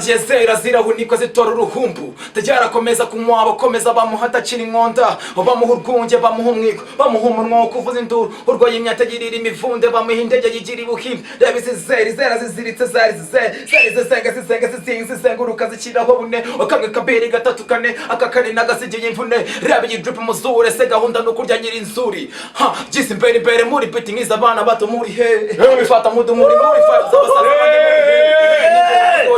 zagiye zera zirahunikwa zitora uruhumbu tajyarakomeza kumwabo komeza bamuha adacira inkonda bamuha urwunge bamuha umwiko bamuha umunwa wo kuvuza induru urwaye imyatagirira imivunde bamuha indege yigira ibuhinde reba izi zera ziziritse zari zisenga zizenguruka zikiraho bune akamwe kabiri gatatu kane akakane n'agasigiye imvune reba iyi drip muzure se gahunda no kurya nyiri insuri gisi imbere muri beating izabana bato muri he bifata mudu muri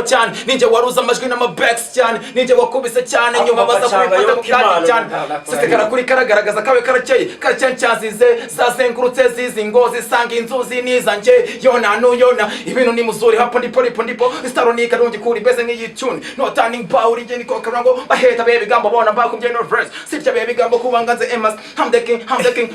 cyane ninjye waruza amajwi n'amabacks cyane ninjye wakubise cyane nyuma baza kubifata kandi cyane sese karakuri karagaragaza kawe karakeye karacyanzize zazengurutse zizi ngo zisanga inzuzi nizanje yona ibintu ni muzuri hapo ndipo staronika rungi kuri beze nk'iyitune no turning power ije niko karango baheta bebe gambo bona bakubye no verse sitya bebe gambo kubanganze emas I'm the king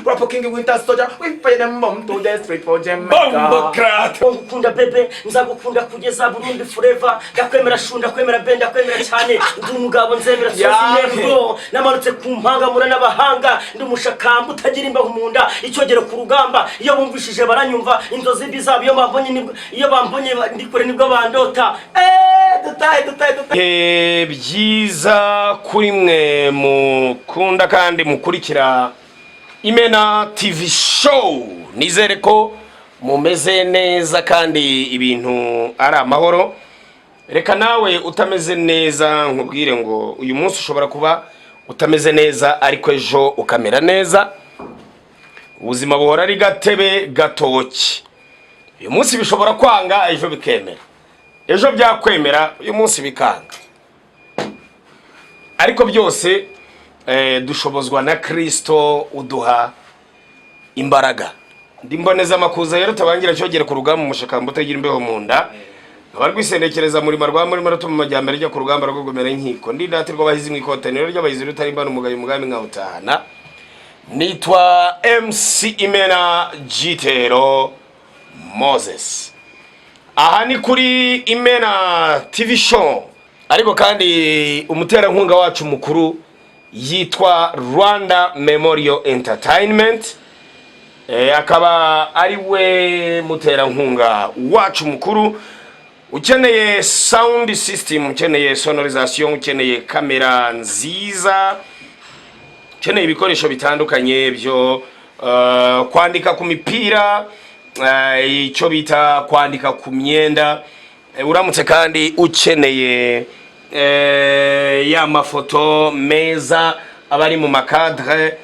rap king winter soldier we fire them bomb to the street for Jamaica kunda bebe nzagukunda kugeza Burundi forever ndakwemera shunda kwemera benda kwemera cyane ndi umugabo nzemera sosinero namarutse ku mpanga mura n'abahanga ndi umushakamba utagira imbaho munda icyogero ku rugamba iyo bumvishije baranyumva inzozi bizabo iyo bambonye ndikore nibwo bandota dutaye byiza kuri mwe mukunda kandi mukurikira Imena TV show nizere ko mumeze neza kandi ibintu ari amahoro. Reka nawe utameze neza nkubwire ngo uyu munsi ushobora kuba utameze neza ariko ejo ukamera neza. Ubuzima buhora ari gatebe gatoki. Uyu munsi bishobora kwanga ejo bikemera. Ejo byakwemera uyu munsi bikanga. Ariko byose dushobozwa na Kristo uduha imbaraga. Ndimboneza makuza yero tabangira cyogera ku rugamba umushakamba utagira imbeho munda. Abarwisendekereza muri marwa muri marato mu majyambere ryo ku rugamba rwo gomera inkiko ndidatirwa bahizi mu ikotaniro ry'abahizi rutarimbana umugayo mugambi nkawutahana. Nitwa MC Imena Gitero Moses. Aha ni kuri Imena TV show. Ariko kandi umuterankunga wacu mukuru yitwa Rwanda Memorial Entertainment. Akaba ari we muterankunga wacu mukuru. Ukeneye sound system, ukeneye sonorisation, ukeneye kamera nziza, ukeneye ibikoresho bitandukanye byo kwandika ku mipira, icyo bita kwandika ku myenda, uramutse kandi ukeneye ya mafoto meza abari mu makadre,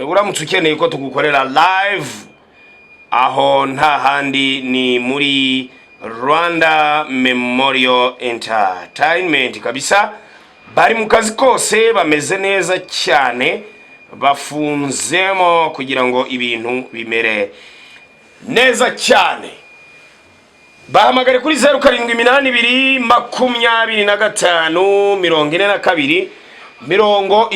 uramutse ukeneye ko tugukorera live aho nta handi ni muri Rwanda Memorial Entertainment kabisa. Bari mu kazi kose bameze neza cyane bafunzemo kugira ngo ibintu bimere neza cyane. Bahamagare kuri 07822542 72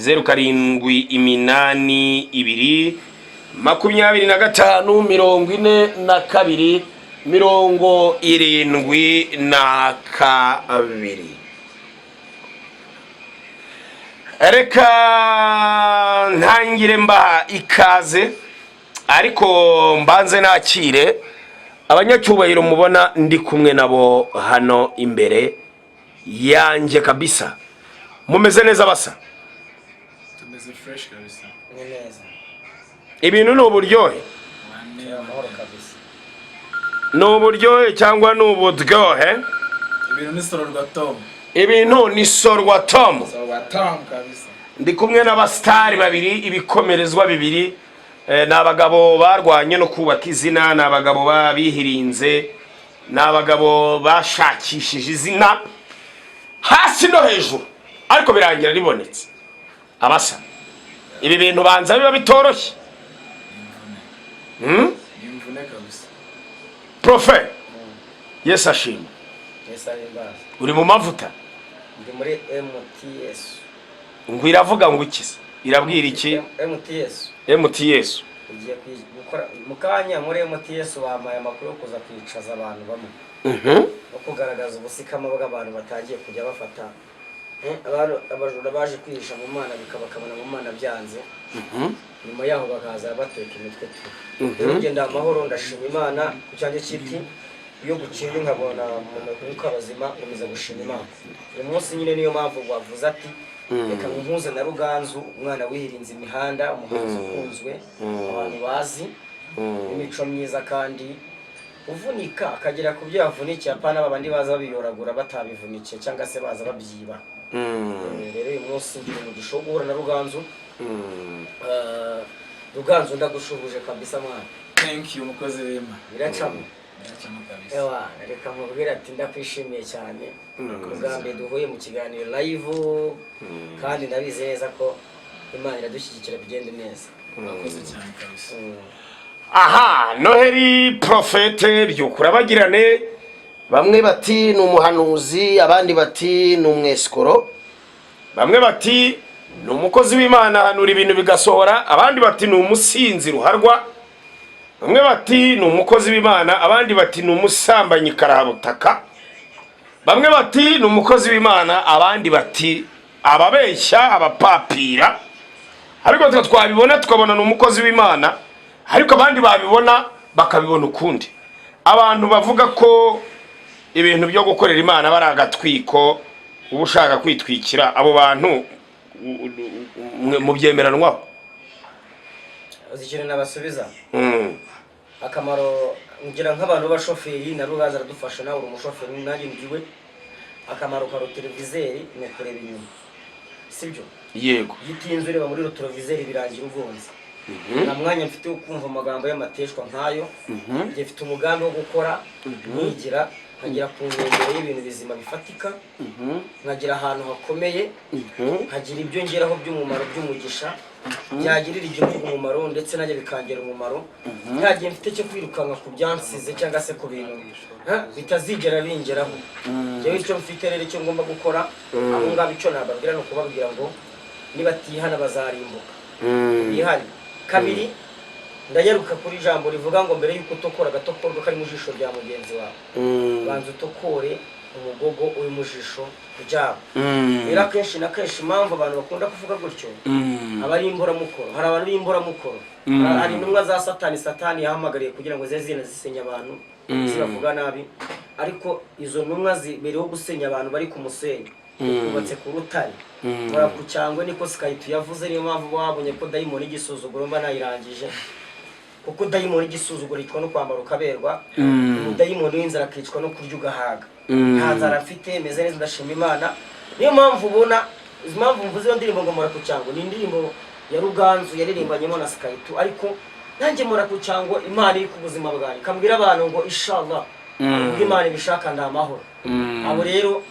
07822542 Reka ntangire mba ikaze ariko mbanze nakire abanyacyubahiro mubona ndi kumwe nabo hano imbere yanjye kabisa. Mumeze neza basa? Tumeze fresh kabisa. neza. Ibintu no buryohe. Amahoro kabisa. No buryohe cyangwa no budyohe? Ibintu ni sorwa Tom. Ibintu ni sorwa Tom. Sorwa Tom kabisa. Ndi kumwe n'abastari babiri ibikomerezwa bibiri. N'abagabo barwanye no kubaka izina, n'abagabo babihirinze, n'abagabo bashakishije izina hasi no hejuru ariko birangira ribonetse. Abasa ibi bintu banza biba bitoroshye. Imvune kabisa. Profe Yes ashimwe. Yes arimbaza. Uri mu mavuta? Ndi muri MTS. Ngo iravuga ngo ikize? Irabwira iki? MTS. MTS. Ugiye gukora mukanya muri MTS wamaye amakuru yo kuza kwicaza abantu bamwe. no kugaragaza ubusikama bw'abantu batangiye kujya bafata abajura baje kwihisha mu mana bakabona mu mana byanze nyuma yaho bakaza bateka imitwe tu rero ngenda amahoro ndashima imana ku cyanjye kiti iyo guciye nkabona mu makuru kw'abazima nkomeza gushima imana uyu munsi nyine niyo mpamvu bavuze ati reka nkuze na Ruganzu umwana wihirinze imihanda umuhanzi ukunzwe abantu bazi imico myiza kandi uvunika akagera ku byo yavunikiye apana babandi baza biyoragura batabivunikiye cyangwa se baza babyiba rero uyu munsi ndi mu gisho guhura na Ruganzu Ruganzu ndagushubuje kabisa mwana. Thank you mukozi wema. Biracamo kabisa. Ewa reka nkubwira ati ndakwishimiye cyane ugambe duhuye mu kiganiro live kandi ndabizi neza ko Imana iradushyigikira bigende neza. Murakoze cyane kabisa. Aha, Noheli Prophete byukura bagirane, bamwe bati ni umuhanuzi, abandi bati ni umwesikoro, bamwe bati ni umukozi w'Imana hanura ibintu bigasohora, abandi bati ni umusinzi ruharwa, bamwe bati ni umukozi w'Imana, abandi bati ni umusambanyi karabutaka, bamwe bati ni umukozi w'Imana, abandi bati ababeshya abapapira, ariko twabibona tukabona ni umukozi w'Imana, ariko abandi babibona bakabibona ukundi. Abantu bavuga ko ibintu byo gukorera Imana bari agatwiko ubushaka kwitwikira, abo bantu mu byemeranwaho uzikire nabasubiza akamaro ngira nk'abantu b'abashoferi na Ruganzu aradufasha nawe uri umushoferi nanjye ndiwe akamaro ka televiseri ni kureba inyuma sibyo yego yitinze ureba muri televiseri birangira ugonze na mwanya mfite wo kumva amagambo y'amateshwa nkayo ngiye mfite umugambi wo gukora nigira nkagira ku nkengero y'ibintu bizima bifatika nkagira ahantu hakomeye nkagira ibyo ngeraho by'umumaro by'umugisha byagirira igihugu umumaro ndetse najye bikangera umumaro ntagiye mfite cyo kwirukanka ku byansize cyangwa se ku bintu bitazigera bingeraho jewe icyo mfite rero icyo ngomba gukora abo ngabo icyo nababwira no kubabwira ngo nibatihana bazarimbuka bihari kabiri ndayaruka kuri jambo rivuga ngo mbere yuko utokora gatokorwa kari mu jisho rya mugenzi wawe banza utokore umugogo uri mu jisho ryabo era kenshi na kenshi impamvu abantu bakunda kuvuga gutyo abari imburamukoro hari abantu b'imburamukoro hari intumwa za satani yahamagariye kugira ngo zezina zisenya abantu zibavuga nabi ariko izo ntumwa zibereho gusenya abantu bari ku musenyi kubatse ku rutare mura ku cyangwe niko Skype yavuze niyo mpamvu babonye ko dayimoni igisuzuguro mba nayirangije kuko dayimoni igisuzuguro yitwa no kwambara ukaberwa dayimoni w'inzara akicwa no kurya ugahaga ntanzara mfite meze neza ndashima Imana niyo mpamvu ubona impamvu mvuze iyo ndirimbo ngo mura ku cyangwe ni indirimbo ya Ruganzu yaririmbanyemo na Skype ariko nanjye mura ku cyangwe Imana iri ku buzima bwanjye kambwira abantu ngo inshallah ubwo Imana ibishaka ndamahoro abo rero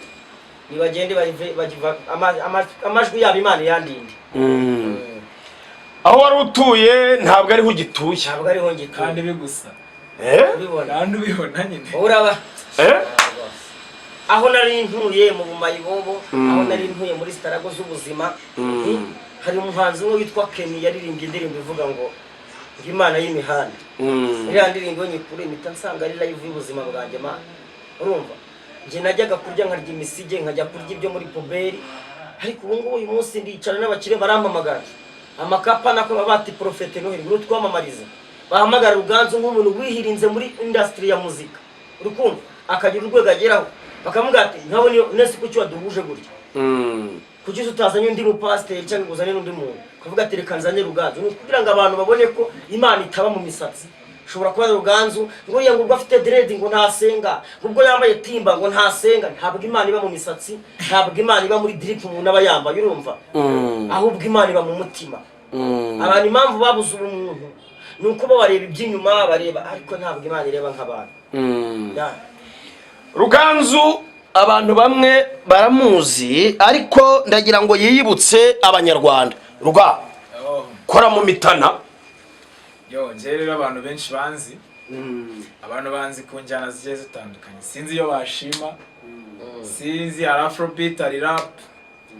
nibagende bagiva amajwi yabo Imana yandinde aho wari utuye ntabwo ariho ugituye ntabwo ariho ngituye kandi bigusa ubibona kandi ubibona nyine uraba aho nari ntuye mu bumayibobo aho nari ntuye muri starago z'ubuzima hari umuhanzi umwe witwa Kenny yaririmbye indirimbo ivuga ngo Imana y'imihanda iriya ndirimbo nyikure mpita nsanga ari live y'ubuzima bwanjye Mana urumva nje najyaga kurya nkarya imisige nkajya kurya ibyo muri poberi ariko ubu ngubu uyu munsi ndicara n'abakire barampamagara amakapa nako babati Prophete Noheli buri twamamariza bahamagara Ruganzu nk'umuntu wihirinze muri industry ya muzika urukundo akagira urwego ageraho bakamubwira ati nkabone nese ko cyo duhuje gutya kuki utazanye undi mu pastor cyangwa uzane n'undi muntu kuvuga ati reka nzanye Ruganzu kugira ngo abantu babone ko Imana itaba mu misatsi ushobora kuba Ruganzu ngo yangurwa afite dread ngo ntasenga ubwo yambaye timba ngo ntasenga ntabwo Imana iba mu misatsi ntabwo Imana iba muri drip umuntu aba yambaye urumva ahubwo Imana iba mu mutima abantu impamvu babuze umuntu nuko bo bareba iby'inyuma bareba ariko ntabwo Imana ireba nk'abantu Ruganzu abantu bamwe baramuzi ariko ndagira ngo yiyibutse abanyarwanda ruga kora mu mitana njye rero abantu benshi banzi abantu banzi ku njyana zigiye zitandukanye sinzi iyo bashima sinzi hari afrobeat hari rap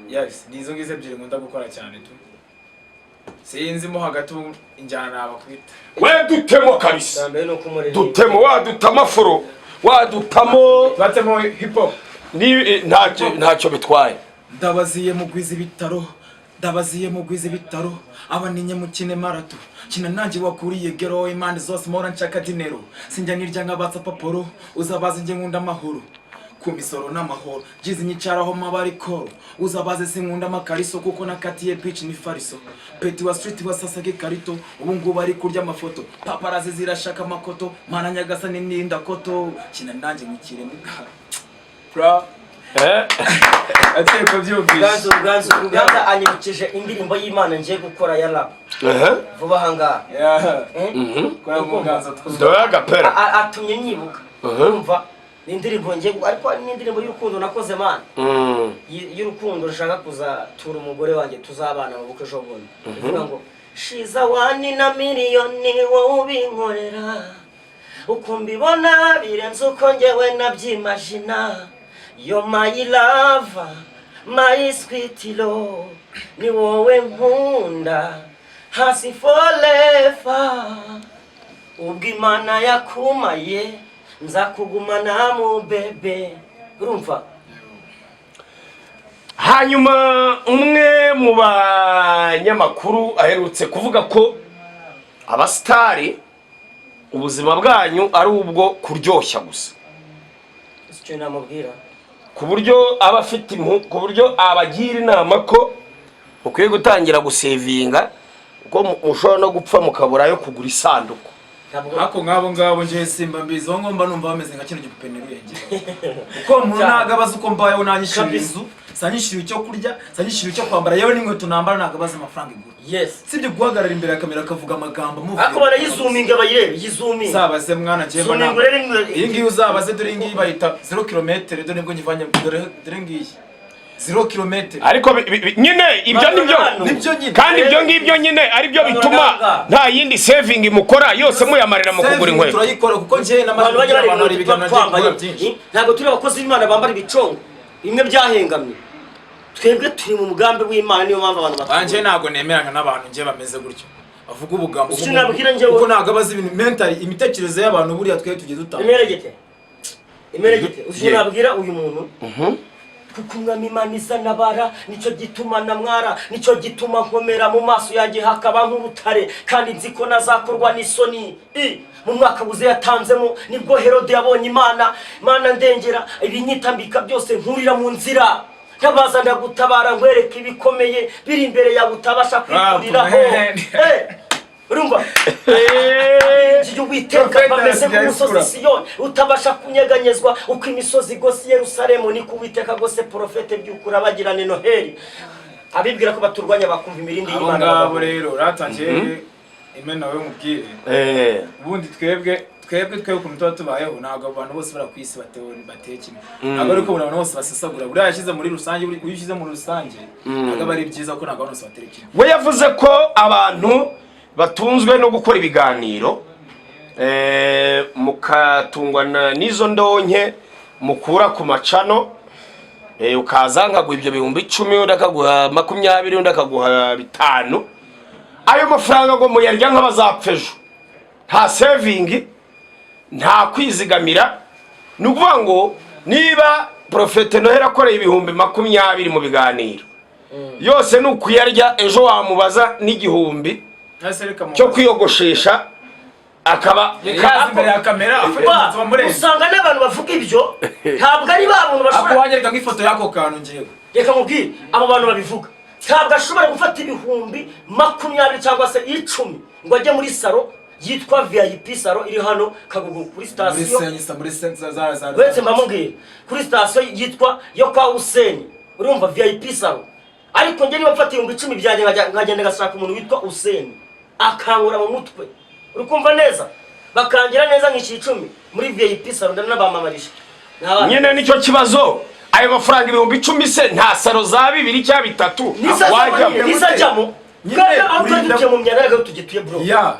yes nizo ngize ebyiri nkunda gukora cyane tu sinzi mo hagati injyana nabakwita we dutemo kabisa dutemo wadutama furo wadutamo batemo hip hop ntacyo bitwaye. ndabaziye mugwiza ibitaro ndabaziye mugwiza ibitaro abaninye mukine marato kina nanjye wakuriye gero imande zose mora nshaka dinero sinjya nirya nkabatsa paporo uzabaze nge nkunda amahoro ku misoro n'amahoro jizi nyicaraho mabari koro uzabaze sinkunda amakariso kuko nakatiye beach ni fariso peti wa street wasasage karito ubu ngubu ari kurya amafoto paparazi zirashaka amakoto mana nyagasani ninda koto kina nanjye mukire bra ateko byumvise Uganda anyibukije indirimbo y'Imana ngiye gukora ya rap vuba hanga kwa muganza Doyaga pera atumye nyibuka umva n'indirimbo ngiye ariko n'indirimbo y'urukundo nakoze man y'urukundo nshaka kuzatura umugore wanjye tuzabana mu bukwe jobundi ivuga ngo she's a 1 in a million wowe ubinkorera uko mbibona birenze uko njyewe nabyimagina. You're my lover, my sweet love, ni wowe nkunda, hasi forever. Ubwo Imana yakumaye, nzakugumana mu bebe. Urumva? Hanyuma umwe mu banyamakuru aherutse kuvuga ko abastari ubuzima bwanyu ari ubwo kuryoshya gusa. Icyo namubwira ku buryo abafite ku buryo abagira inama ko ukwiye gutangira gusevinga uko mushobora no gupfa mukabura yo kugura isanduku. Ako ngabo nje simba mbizo ngomba numva bameze nka kino gipupe neruyenge uko umuntu nagabaza uko mbayeho nanyishirizu sanyishira icyo kurya sanyishira icyo kwambara yewe n'inkweto nambara nagabaza amafaranga igura. Yes sibyo guhagarara imbere ya kamera akavuga amagambo muvuye ako barayizuminga bayirebe yizumi sabaze mwana nje mbona iyi ngiyi uzabaze dore ngiyi bayita 0 km dore nibwo nyivanye dore ngiyi 0 km ariko nyine ibyo nibyo nyine kandi ibyo ngibyo nyine ari byo bituma nta yindi saving mukora yose muyamarira mu kugura inkweto. turayikora kuko nje n'abantu bari biganira byinshi ntago turi abakozi b'Imana bambara ibicongo bimwe byahengamye. Twebwe turi mu mugambi w'Imana niyo mpamvu abantu banje ntago nemeranya n'abantu nje bameze gutyo avuga ubugambo kuko ntago abazi ibintu mentally imitekerereze y'abantu buriya twe tugiye dutanga imeregete ushobora uyu muntu kuko umwami Imana izanabara nicyo gituma namwara nicyo gituma nkomera mu maso yanjye hakaba nk'urutare kandi nzi ko nazakorwa n'isoni. Mu mwaka buze yatanzemo nibwo Herode yabonye Imana ndengera ibinyitambika byose nkurira mu nzira ntabaza ndagutabara nkwereka ibikomeye biri imbere ya butabasha kwikuriraho. Urumva Jiju witeka bameze nk'umusozi Siyoni utabasha kunyeganyezwa uko imisozi gose Yerusalemu ni kuwiteka gose profete byukura bagirane Noheli abibwira ko baturwanya bakumva imirindi y'Imana. Ngabo rero ratangiye imena we mubwire ubundi twebwe ukuntu tuba tubayeho ntabwo abantu bose barakwisi batekime ntabwo ariko abantu bose basesagura buriya yashyize muri rusange uyishyize muri rusange ntabwo ari byiza ko ntabwo bose baterekime. We yavuze ko abantu batunzwe no gukora ibiganiro mukatungwa n'izo ndonke mukura ku macano ukaza nkaguha ibyo bihumbi 10 undi akaguha 20 undi akaguha 5 ayo mafaranga ngo muyarya nk'abazapfejo nta saving nta kwizigamira. Nukuvuga ngo niba Profete Noheli akoreye ibihumbi 20 mu biganiro yose nukuyarya ejo wamubaza n'igihumbi cyo kwiyogoshesha akaba imbere ya kamera usanga n'abantu bavuga ibyo ntabwo ari babuntu bashobora akuhanyereka nk'ifoto yako kantu ngiye reka mubwire abo bantu babivuga ntabwo ashobora gufata ibihumbi 20 cyangwa se 10 ngo ajye muri salo yitwa VIP salo iri hano Kagugu kuri station muri za wese mbamubwire kuri station yitwa yo kwa Hussein. Urumva VIP salo ariko nge niba mfata 10 byanjye nkagenda gashaka umuntu witwa Hussein akankura mu mutwe urukumva neza bakangira neza nk'iki 10 muri VIP salo ndanabamamarisha nyine nicyo kibazo. Ayo mafaranga ibihumbi 10 se nta salo za 2 cyangwa 3 nisajamo kandi abaturage mu myanya yago tugituye bro ya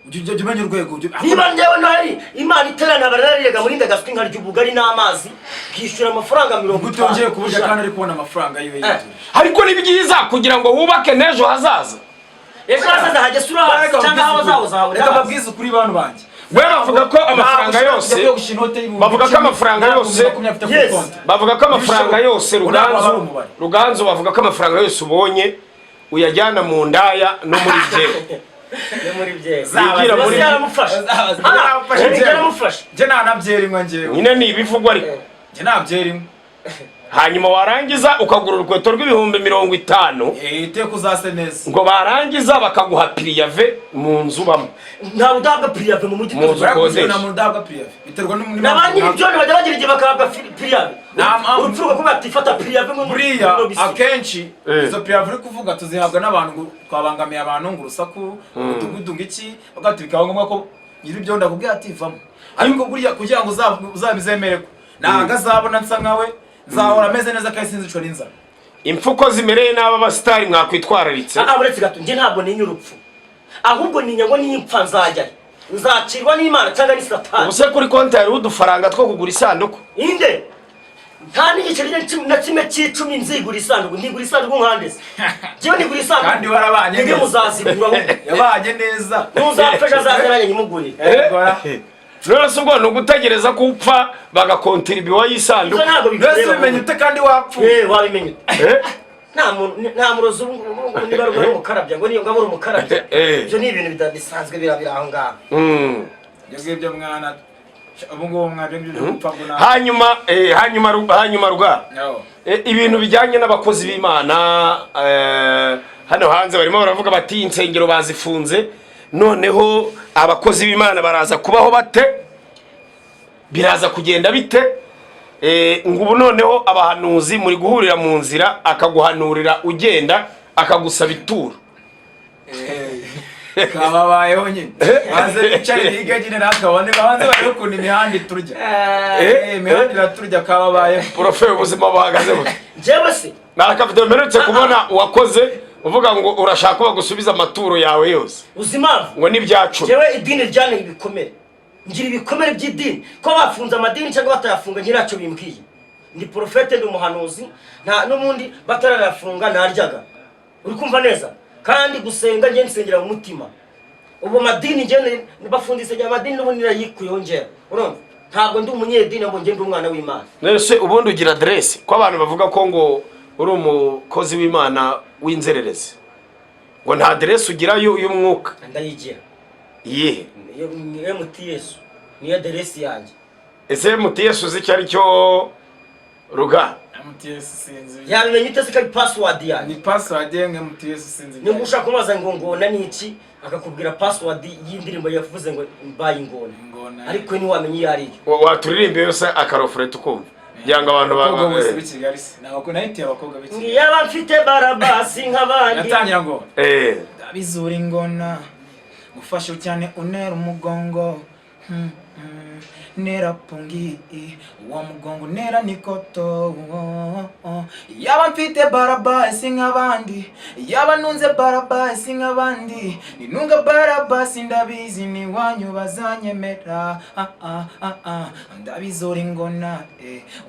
ujye umenya urwego niba ndewe ntari Imana iterana barariraga muri ndagaswi nkarya ubugari n'amazi kwishyura amafaranga 50 gutongeye kuburya kandi ari kubona amafaranga yiwe yitu ariko ni byiza kugira ngo wubake nejo hazaza ejo hazaza hajye sura cyangwa aho zawo reka babwize kuri bantu banje we bavuga ko amafaranga yose bavuga ko amafaranga yose bavuga ko amafaranga yose Ruganzu bavuga ko amafaranga yose ubonye uyajyana mu ndaya no muri bye muri bye zigira muri yaramufasha je nanabyerimo ngewe nyine ni ibivugwa ariko je nabyerimo hanyuma warangiza ukagura urukweto rw'ibihumbi 50 iteka uzase neza ngo barangiza bakaguha priyave mu nzu bamwe nta udahabwa priyave mu mujyi na mu ndahabwa priyave biterwa n'umuntu n'abandi ibyo bagira bagira igihe bakahabwa priyave urupfu rwo kuba tifata priyave mu buriya akenshi izo priyave uri kuvuga tuzihabwa n'abantu twabangamiye abantu ngo urusaku udugudunga iki bagati bikaba ngombwa ko nyiri byo ndakubwira ati vamo ariko buriya kugira ngo uzabizemere ko nagazabona nsa nkawe nzahora ameze neza kandi sinzicwa n'inzara impfuko zimereye n'aba basitari mwakwitwararitse uretse gato njye ntabwo ninya urupfu ahubwo ninya ngo nimpfa nzajyayo nzacirwa n'Imana cyangwa ni Satani ubuse kuri konti hari udufaranga two kugura isanduku inde nta n'igiceri na kimwe cy'icumi nzigura isanduku ndigura isanduku nkandese jewe ndigura isanduku kandi warabanye nige muzazigura yabanye neza ntuzafasha azaziranye nyimugurire rero se ubwo nugutegereza ko upfa bagakontribuwa yisanduku mbese bimenye ute kandi wapfu wabimenye nta murozi niba ruguru umukarabya ngo niyo ngabura umukarabya ibyo ni ibintu bidasanzwe birabira aho ngaho ibyo mwana ubu ngubu mwabyo ngibyo gupfa guna hanyuma ruga ibintu bijyanye n'abakozi b'Imana hano hanze barimo baravuga bati insengero bazifunze noneho abakozi b'Imana baraza kubaho bate biraza kugenda bite ngubu noneho abahanuzi muri guhurira mu nzira akaguhanurira ugenda akagusaba ituro kababayeho nyine baze bicaye higagine nakabone bahanze bari kuntu imihanda iturya imihanda iraturya kababayeho profe ubuzima buhagaze bute jewe se nakafite mperutse kubona wakoze uvuga ngo urashaka bagusubiza amaturo yawe yose uzima ngo n'ibyacu jewe idini ryane ibikomere ngira ibikomere by'idini ko bafunze amadini cyangwa batayafunga nyiracyo bimbwiye ndi profete ndi umuhanuzi nta n'umundi batararafunga naryaga uri kumva neza kandi gusenga nge nsengera mu mutima ubu madini nge bafundise nge amadini n'ubundi nayikuyongera urumva ntabwo ndi umunyedini ngo nge ndi umwana w'Imana nese ubundi ugira adresse ko abantu bavuga ko ngo uri umukozi w'Imana w'inzererezi ngo nta adresse ugira y'umwuka ndayigira ye MTS ni adresse yanjye ese MTS uzi icyo ari cyo ruga MTS sinzi yabimenye ute se kari password yanjye ni password yanjye MTS sinzi ni gushaka kumaza ngo ngona niki akakubwira password y'indirimbo yavuze ngo mbaye ingona ariko ni wamenye yari waturirimbe yose akarofure tukumva yanga abantu bose b'ikigali nako nahitiye abakobwa b'iki yaba mfite barabasi nk'abandi yatangira ngo ndabizura ingona gufasha cyane unera umugongo nera pungi uwo mugongo nera nikoto yaba mfite barabasi nk'abandi yaba nunze barabasi nk'abandi ninunga barabasi ndabizi ni wanyu bazanyemera ndabizora ingona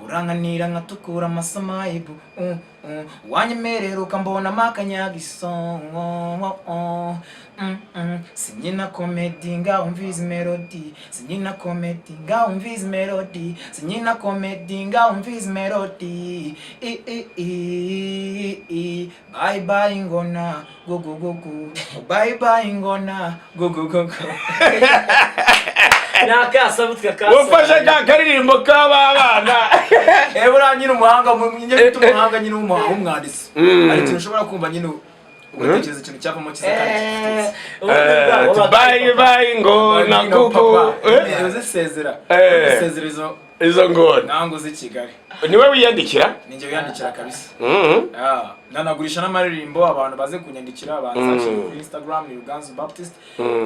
uranganira nkatukura amasamayibu wanyemerera ukambona makanyagiso sinyina comedy nga umvize melody sinyina comedy nga umvize melody sinyina comedy nga umvize melody bye bye ngona go go go go bye bye ngona go go go go nakasa butya kasa wafashe kakaririmbo k'abana ebura nyine umuhanga nyine tumuhanga nyine umwandisi ari kintu ushobora kumva nyine ugatekereza ikintu cyavamo kizatanga bye bye ngona gugu sezera izo ngona nango zi Kigali niwe wiyandikira ninjye wiyandikira kabisa nanagurisha n'amaririmbo abantu baze kunyandikira abanza kuri Instagram ni Ruganzu Baptist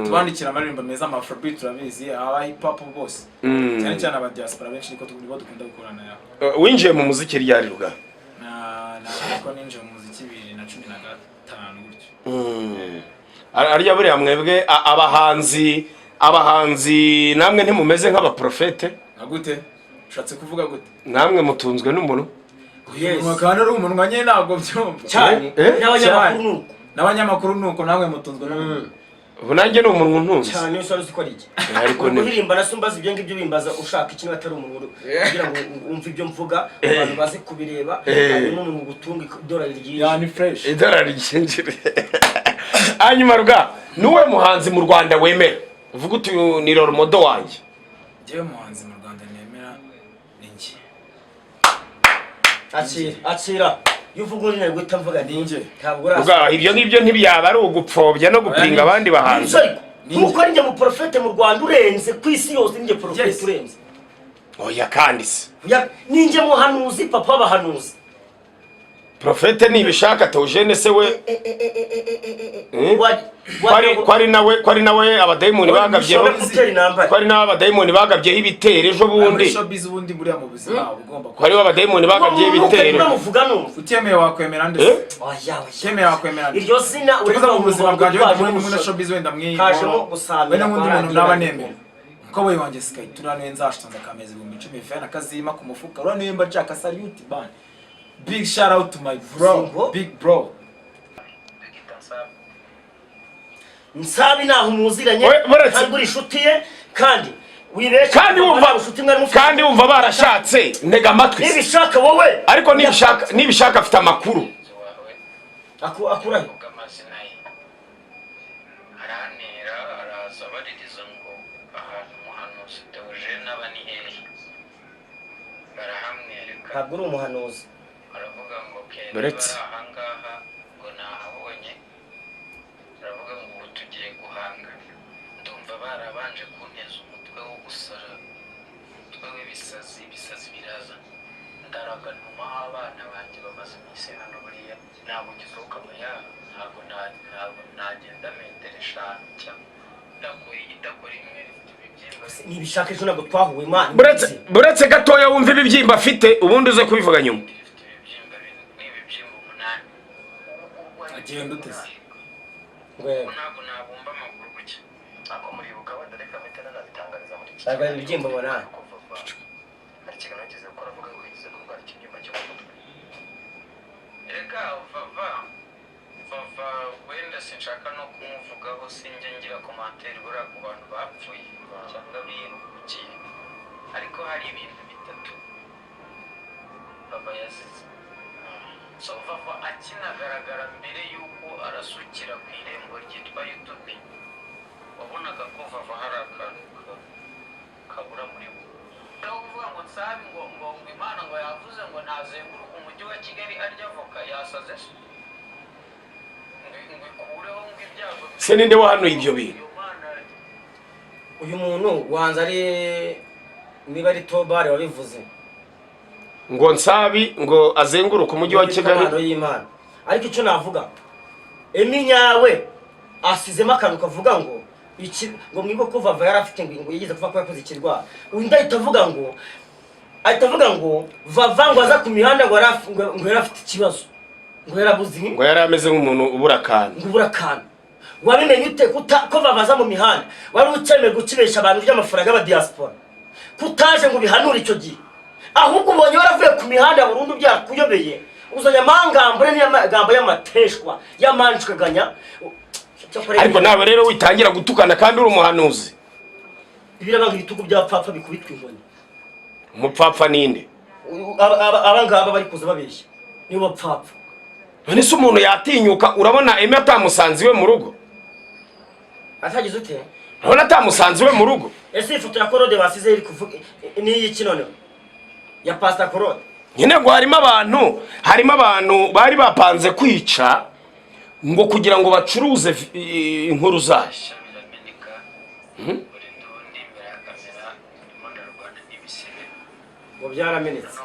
tubandikira amaririmbo meza Afrobeat turabizi aba hip hop bose cyane cyane aba diaspora benshi niko tugomba dukunda gukorana yaho winjiye mu muziki ryari ruga ko ninjiye mu muziki 2015 gutyo ariya buriya mwebwe abahanzi namwe ntimumeze nk'abaprofete gute ushatse kuvuga gute namwe mutunzwe n'umuntu kandi ari umunwa nyine ntabwo byumva cyane n'abanyamakuru n'abanyamakuru nuko namwe mutunzwe n'umuntu ubu nanjye ni umuntu ntunze cyane usaba uzi ko ari iki ariko ne kuririmba nasumbaza ibyo ngibyo bimbaza ushaka ikintu atari umuntu kugira ngo umve ibyo mvuga abantu baze kubireba hanyuma umuntu gutunga dolari ryinshi yani fresh idolari ryinjire hanyuma ruga nuwe muhanzi mu Rwanda wemera uvuga uti ni role model wanjye jewe muhanzi mu Rwanda nemera ninjye akira yuvuga undi nari guhita mvuga ninjye ntabwo ruga ibyo ngibyo ntibyaba ari ugupfobya no gupinga abandi bahanzi nuko ari njye mu profete mu Rwanda urenze ku isi yose ninjye profete urenze oya kandi se ninjye muhanuzi papa bahanuzi profete nibishaka Theogene se we kwari nawe abadayimoni bagabyeho kwari nawe abadayimoni bagabyeho ibitero ejo bundi showbiz ubundi buriya mu buzima ugomba kwari abadayimoni bagabyeho ibitero utemeye wakwemera ndetse utemeye wakwemera iryo zina uri mu buzima bwanjye muri na showbiz wenda mwiyibo wenda n'undi muntu naba nemera Koboyi wanjye Sky turane nzashtanza kameze 10 fana kazima ku mufuka urane mba Jack salute ban big shout out to my bro big bro Nsabi naho muziranye kandi uri inshuti ye kandi wibesha kandi wumva barashatse ntega amatwi nibishaka wowe ariko nibishaka afite amakuru akurahe ntabwo uri umuhanuzi aravuga ngo beretse ahangaha ngo nahabonye aravuga ngo ubu tugiye guhanga ndumva barabanje kunteza umutwe wo gusara umutwe w'ibisazi biraza ndaraga ntumaho abana banjye bamaze iminsi hano buriya ntabwo gisohoka ntabwo nagenda metero 5 cyangwa idakora imwe nibishaka ejo ntabwo twahuwe Imana buretse gatoya wumva ibibyimba afite ubundi uze kubivuga nyuma agenda utese ntabwo nabumba amaguru guke ako muribuka badareka metana nabitangariza muri iki cyangwa ibibyimba bona hari ikiganiro kize gukora avuga ngo yize kurwara ikibyimba cyo mu mutwe erega vava wenda sinshaka no kumuvugaho sinjye ngira commentaire buriya ku bantu bapfuye cyangwa birukiye ariko hari ibintu bitatu vava yazize so vava akinagaragara mbere yuko arasukira ku irembo ryitwa YouTube wabonaga ko vava hari akantu kabura muri bo aho kuvuga ngo nsabi ngo Imana ngo yavuze ngo nazenguruka umujyi wa Kigali arya voka yasaze se ninde wahanuye ibyo bintu uyu muntu wanza ari niba ari Tobare wabivuze ngo nsabi ngo azenguruka umujyi wa Kigali y'Imana ariko icyo navuga eminyawe asizemo akantu kavuga ngo iki ngo mwigo ko vava yarafite ngo yigeze kuva ko yakoze ikirwa undi ahitavuga ngo vava ngo aza ku mihanda ngo yarafite ikibazo ngo yarabuze ngo yarameze nk'umuntu uburakana wabimenye ute ko vavaza mu mihanda wari ucemeye gukibesha abantu by'amafaranga y'aba diaspora kutaje ngo bihanure icyo gihe ahubwo ubonye waravuye ku mihanda burundu byakuyobeye uzanya amangambure n'amagambo y'amateshwa y'amanjukaganya ariko nawe rero witangira gutukana kandi uri umuhanuzi birabanga ibitugu byapfapfa bikubitwa inkoni umupfapfa ninde abangaba bari kuza babeshya nibo bapfapfa none se umuntu yatinyuka urabona Eme atamusanze iwe mu rugo atagize ute urabona atamusanze iwe mu rugo ese ifoto ya Korode basize iri kuvuga niyi kinone ya Pastor Korode nyine ngo harimo abantu bari bapanze kwica ngo kugira ngo bacuruze inkuru zashya ngo byaramenetse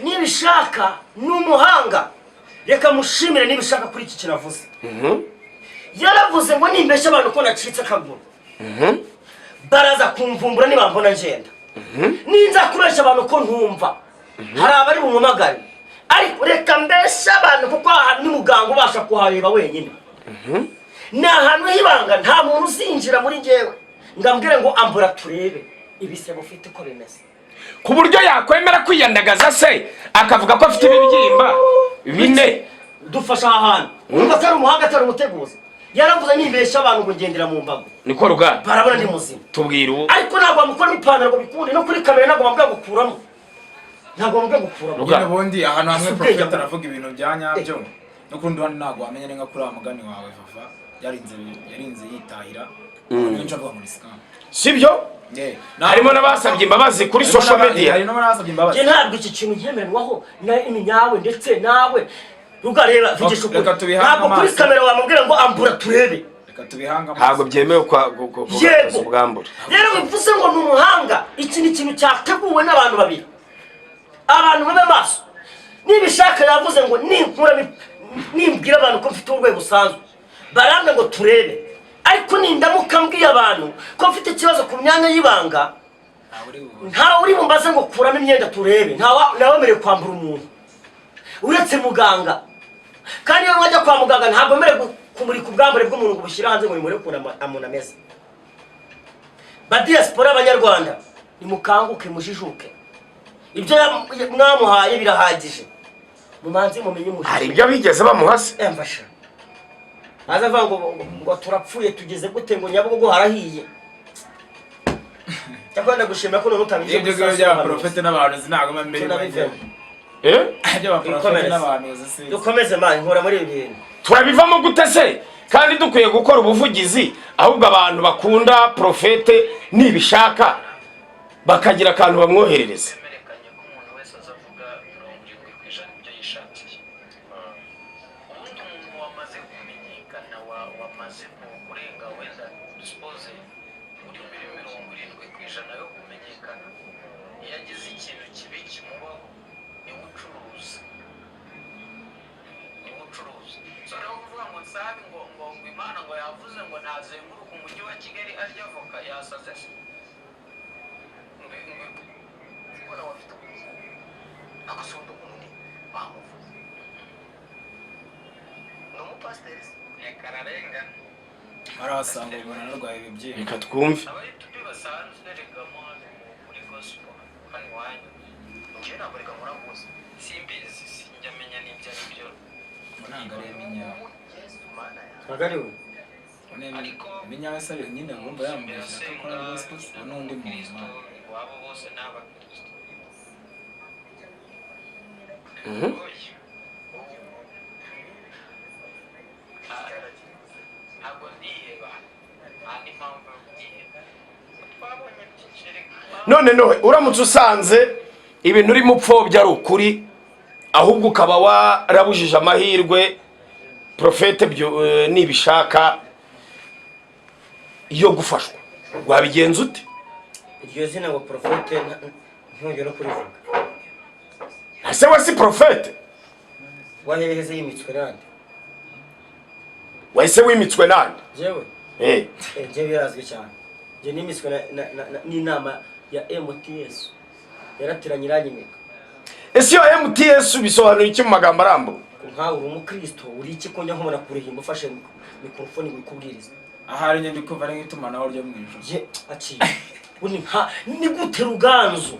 nibishaka n'umuhanga reka mushimire nibishaka kuri iki kinavuze yaravuze ngo nimbeshe abantu ko nacitse akaguru baraza kumvumbura nibambona ngenda ninza kubesha abantu ko ntumva hari abari bumumagare ariko reka mbeshe abantu kuko ahantu ni muganga ubasha kuhareba wenyine ni ahantu h'ibanga nta muntu uzinjira muri njyewe ngambwire ngo ambura turebe ibisebo ufite uko bimeze ku buryo yakwemera kwiyandagaza se akavuga ko afite ibibyimba bine. dufasha ahantu atari umuhanga atari umuteguzi yaravuze nibesha abantu ngo ngendera mu mbago niko Ruganda barabona ndi muzima tubwira ubu ariko ntabwo bamukora n'ipantaro ngo bikunde no kuri kamera ntabwo bamubwira gukuramo ntabwo bamubwira gukuramo nyine ubundi ahantu hamwe Prophet aravuga ibintu bya nyabyo no kundi wandi ntabwo wamenye nka kuri mugani wawe Vava yarinze yitahira n'injo avuga muri scam sibyo harimo n'abasabye imbabazi kuri social media hari n'abasabye imbabazi ntabwo iki kintu cyemererwaho na iminyawe ndetse nawe Rugarera vugisha ukuri ntabwo kuri kamera wamubwira ngo ambura turebe reka tubihanga ntabwo byemewe kwa ubwambura rero bivuze ngo ni umuhanga iki ni ikintu cyateguwe n'abantu babiri abantu babe maso nibishaka yavuze ngo nimbwira abantu ko mfite urwego busanzwe baranga ngo turebe ariko nindamuka mbwiye abantu ko mfite ikibazo ku myanya y'ibanga ntawe uri bumbaze ngo kuramo imyenda turebe nawemerewe kwambura umuntu uretse muganga kandi iyo mwajya kwa muganga ntabwo merewe kumurika ubwambure bw'umuntu ngo bushyira hanze ngo bimure ukuntu umuntu ameze. Badiaspora abanyarwanda nimukanguke mujijuke ibyo mwamuhaye birahagije mumanzi mumenye mujijuke hari ibyo bigeze bamuhase emfasha azavuga ngo turapfuye tugeze gute ngo Nyabugogo harahiye cyakunda gushimira ko n'utamije ibyo bya Prophet n'abantu zinago mbere dukomeze mani nkora muri ibi bintu turabivamo gute se kandi dukwiye gukora ubuvugizi ahubwo abantu bakunda Prophet nibishaka bakagira akantu bamwoherereza. berekanye ko umuntu wese azavuga 70% ibyo yishakiye ubundi umuntu wamaze kumenyekana wamaze kurenga wenda dispose uri muri 70% yo kumenyekana iyo agize ikintu kibi kimubaho ubucuruzi rero kuvuga ngo nsabe ngo Imana ngo yavuze ngo nazenguruka umujyi wa Kigali arya avoka yasaze se mbona wafite ubuzima akasundo undi bamuvuze no mupasteri ekararenga arasanga ubona narwaye ibibyimba Reka twumve abayitubi basanzwe regamo muri gospel hano wanyu ngiye nabareka muramuzi simbizi sinjamenya n'ibyo ari byo munangare minya bagariwe minya wese nyine ngomba yambesha ko kora gospel n'undi muntu wabo bose n'abakristo ntabwo ndiheba andi mpamvu ndiheba twabonye byinshi none uramutse usanze ibintu urimo upfobya ari ukuri ahubwo ukaba warabujije amahirwe Prophet nibishaka iyo gufashwa wabigenza ute? iryo zina ngo Prophet ntongera no kurivuga ese we si Prophet waheheze yimitswe nande wese wimitswe nande jewe jewe yarazwe cyane je nimitswe n'inama ya MTS yaratiranye iranyimika. ese yo MTS bisobanura iki mu magambo arambuye? nkawe uri umukristo uri iki ko njya nkubona kurihimba ufashe mikrofone wikubwiriza ahari nyine ndikuva ari nk'itumanaho ryo mwijuru je aci ni gute Ruganzu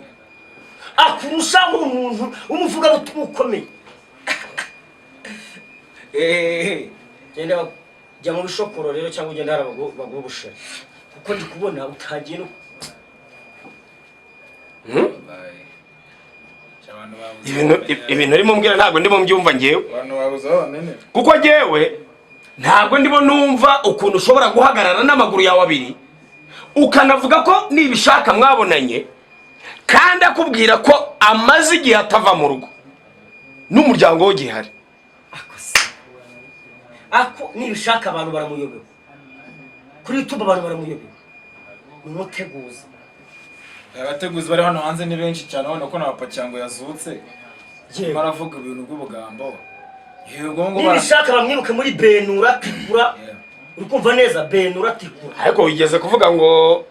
akurusha umuntu umuvuga ukomeye genda jya mu bishokoro rero cyangwa ugenda harabagubusha kuko ndi kubona utagiye no ibintu arimo mbwira ntabwo ndimo mbyumva ngewe abantu babuze aho bamenye kuko ngewe ntabwo ndimo numva ukuntu ushobora guhagarara n'amaguru yawe abiri ukanavuga ko nibishaka mwabonanye kandi akubwira ko amaze igihe atava mu rugo n'umuryango we gihari ako nibishaka abantu baramuyobewe kuri YouTube abantu baramuyobewe umuteguza abateguzi bari hano hanze ni benshi cyane abona ko nabapacyangwa yazutse baravuga ibintu by'ubugambo yego ngo nibishaka bamwibuke muri Benura Tikura uri kumva neza Benura Tikura ariko wigeze kuvuga ngo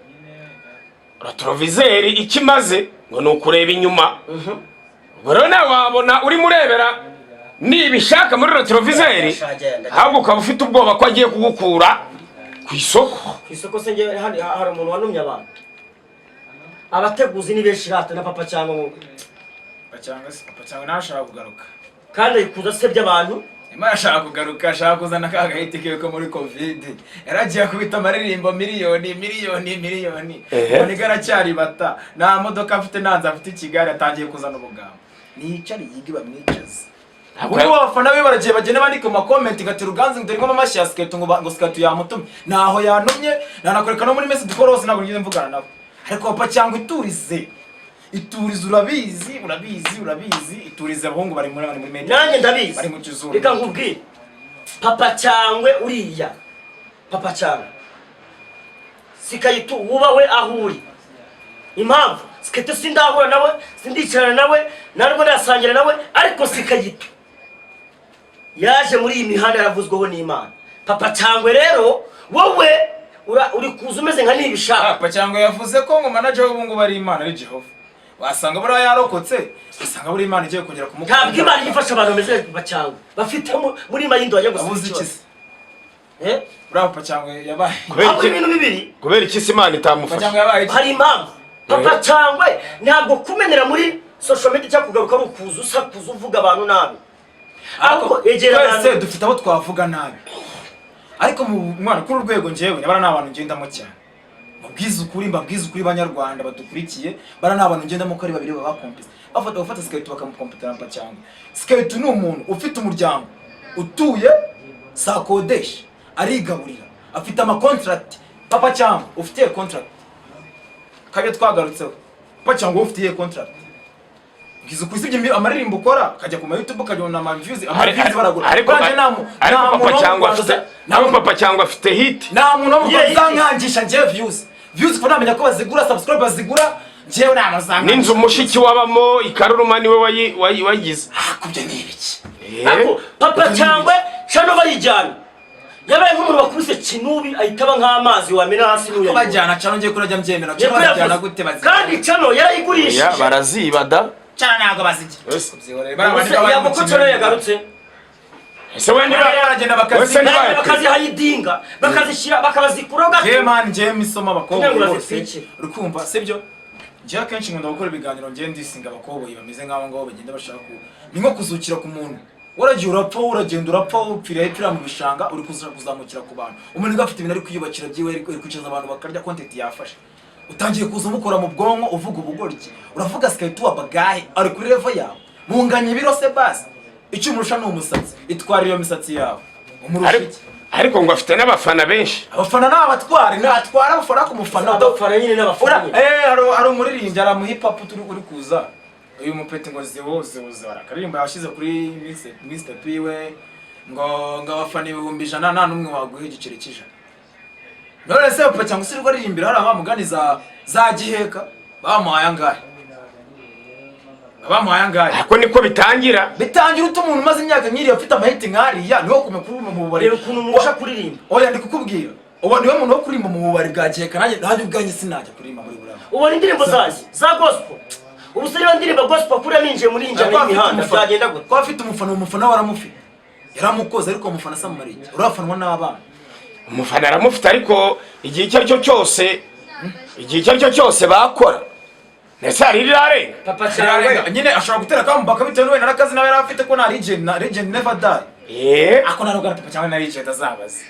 retrovizeri ikimaze ngo nukureba inyuma rero nawe wabona uri murebera nibishaka muri retrovizeri ahubwo ukaba ufite ubwoba ko agiye kugukura ku isoko se nge hari umuntu wanumye abantu abateguzi ni benshi rata na papa cyangwa papa cyangwa nashaka kugaruka kandi ayikuza se by'abantu Imana ashaka kugaruka ashaka kuzana ka gahiti kiwe ko muri covid yaragiye kubita amaririmbo miliyoni none garacyari bata nta modoka afite nanze afite ikigari atangiye kuzana ubugamba nicari yigi bamwicaza Uri wafana we baragiye bagene bandika mu comment ngati Ruganzu ndari ngo mamashi ya skate ngo skate yamutumye naho yanumye nanakoreka no muri message force ntabwo ngize mvugana nabo ariko papa cyangwa iturize urabizi iturize abahungu bari muri media nanjye ndabizi bari mu kizuru reka nkubwire papa cyangwe uriya papa cyangwe sikayitu wubawe ahuri impamvu skate sindahura nawe sindicarana nawe narwo ndasangira nawe ariko sikayitu yaje muri iyi mihanda yaravuzweho n'Imana papa cyangwe rero wowe uri kuza umeze nka nibishaka papa cyangwe yavuze ko ngo manager w'ubungu bari Imana ari Jehova wasanga bari yarokotse wasanga buri Imana igiye kongera kumukora ntabwo Imana yifasha abantu bameze papa cyangwe bafite muri mayindo ajya gusubiza papa cyangwe yabaye ibintu bibiri kubera iki Imana itamufasha hari impamvu papa cyangwe ntabwo kumenera muri social media cyangwa kugaruka ari ukuza usakuza uvuga abantu nabi ahubwo egera abantu dufite abo twavuga nabi ariko mu mwana kuri urwego njewe nabara nabantu ngendamo cyane mbabwiza ukuri banyarwanda badukurikiye bara nabantu ngendamo ko ari babiri baba compete bafata skate bakamukompetera papa cyangwe skate ni umuntu ufite umuryango utuye sakodesha arigaburira afite ama contract papa cyangwe ufite contract kabye twagarutseho papa cyangwe ufite contract Gizu kwisibye amaririmbo ukora kajya ku YouTube kajyona ama views baragura ariko papa cyangwa afite hit nta muntu uzankangisha nje views ko namenya ko bazigura subscribe bazigura njewe namazanga ninzu mushiki wabamo ikaruruma niwe wayigize kubye nibiki ako papa cyangwa shano bayijyana yabaye nk'umuntu bakubise kinubi ahitaba nk'amazi wamena hasi n'uya bajyana cano ngiye kurajya mbyemera cyo bajyana gute bazigura kandi cano yarayigurishije barazibada cyane ntago bazijya yamukucyo yagarutse ese wende baragenda bakazihayidinga bakazishyira bakabazikura gato man je misoma abakobwa bose urukumva sibyo je akenshi nkunda gukora ibiganiro ngiye ndisinga abakobwa bameze nk'abo ngabo bagenda bashaka ni nko kuzukira ku muntu waragiye urapfa uragenda urapfa upfira mu bishanga uri kuzamukira ku bantu umuntu gafite ibintu ari kwiyubakira byiwe ari kwicaza abantu bakarya content yafashe utangiye kuza umukora mu bwonko uvuga ubugoryi uravuga skate wabagaye ari kuri level yawe munganye ibiro se basi icyo umurusha no umusatsi itwara iyo misatsi yawe umurusha ariko ngo afite n'abafana benshi abafana natwara abafana ku mufana abafana nyine n'abafana hari umuririmbyi ara mu hip hop turi kuza uyu mupete ngo ziwo barakaririmba yashize kuri Mr Piwe ngo abafana 100,000 nta numwe waguha igiceri cy'ijana none se papa cyangwa usirwa ririmbira hari abamugani za giheka bamuhaye angahe ako niko bitangira umuntu umaze imyaka nyiri afite amahiti nkariya niho kumekuru mu bubari ukuntu musha kuririmba oya ndikukubwira ubu niwe muntu wo kurimba mu bubari bwa giheka nanjye ubwanye sinajya kurimba muri burama ubona indirimbo za gospel ubu se niba ndirimba gospel kuri ninjiye muri injana y'imihanda byagenda gute ko afite umufana waramufite yaramukoze ariko umufana samarike urafanwa n'abana umufana aramufite ariko igihe icyo aricyo cyose bakora nese ari rirarenga papa cyangwa nyine ashobora gutera kambaka bitewe n'we narakazi nawe yarafite ko na legend never die ako narugana papa cyangwa na legend azabaze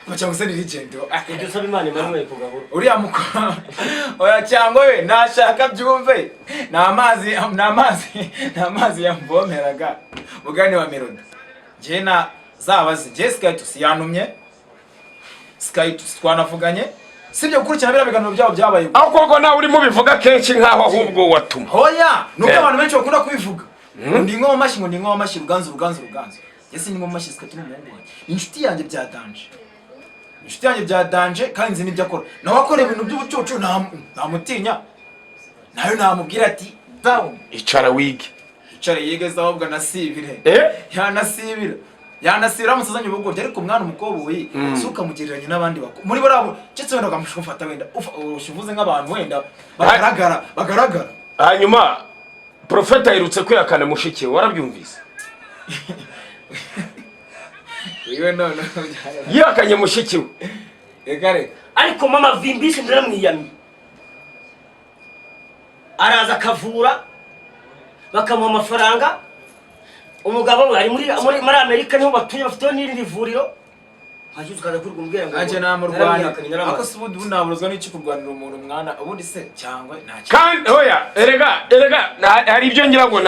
papa cyangwa se ni legend ibyo saba Imana Emmanuel kugabura uriya mukora oya cyangwa we nashaka byumve n'amazi yamvomeraga mugani wa melody je na zabaze je skate yanumye skate twanavuganye sibyo gukurikirana bira biganiro byabo byabaye aho koko nawe urimo bivuga kenshi nkaho ahubwo watuma hoya nuko abantu benshi bakunda kubivuga ndi ngoma mashi ruganzu yesi ni ngoma mashi skate n'umuhungu inshuti yanjye byadanje kandi nzi nibyo akora nawe akora ibintu by'ubucucu nta mutinya nayo namubwira ati down icara yigeze ahubwo nasibire yanasibira musazanye ubugoryi ariko umwana umukobwa suka mugereranye n'abandi bako muri barabo cyetse wenda kamushufata wenda ushivuze nk'abantu wenda bagaragara hanyuma profeta yirutse kwiyakana mushiki warabyumvise iwe none yakanye mushiki we reka ariko mama vimbishe ndaramwiyamye araza akavura bakamuha amafaranga. Umugabo we ari muri Amerika niho batuye, bafiteho n'irindi vuriro. Hanyuma ukaza kuri kumbwira ngo anje na mu Rwanda ako subundi bunaburuzwa n'iki kurwanira umuntu mwana ubundi se cyangwa ntacyo. Kandi oya erega hari ibyo ngira ngo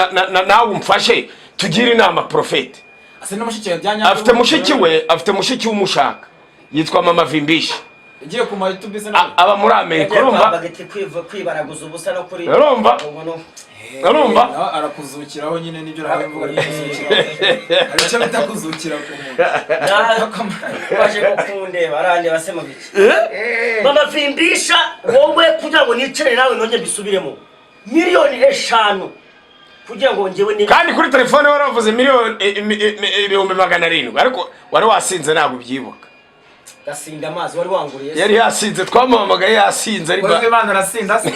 nawe umfashe tugire inama Prophet. Ase no mushiki yajyanya afite mushiki w'umushaka yitwa Mama Vimbisha. Igiye ku YouTube se aba muri Amerika urumva bagati kwibaraguza ubusa no kuri urumva arakuzukiraho nyine nibyo nawe mvuga kuzukiraho aricyo bitakuzukira ku muntu baje gukunde barande basema biki Mama Vimbisha wowe kugira ngo nicare nawe nonye bisubiremo miliyoni 5 kugira ngo ngewe ni kandi kuri telefone waravuze miliyoni 700 ariko wari wasinze ntabwo byibuka. Gasinda amazi wari wanguriye yari yasinze twamuhamagaye yasinze ari ba Imana arasinda se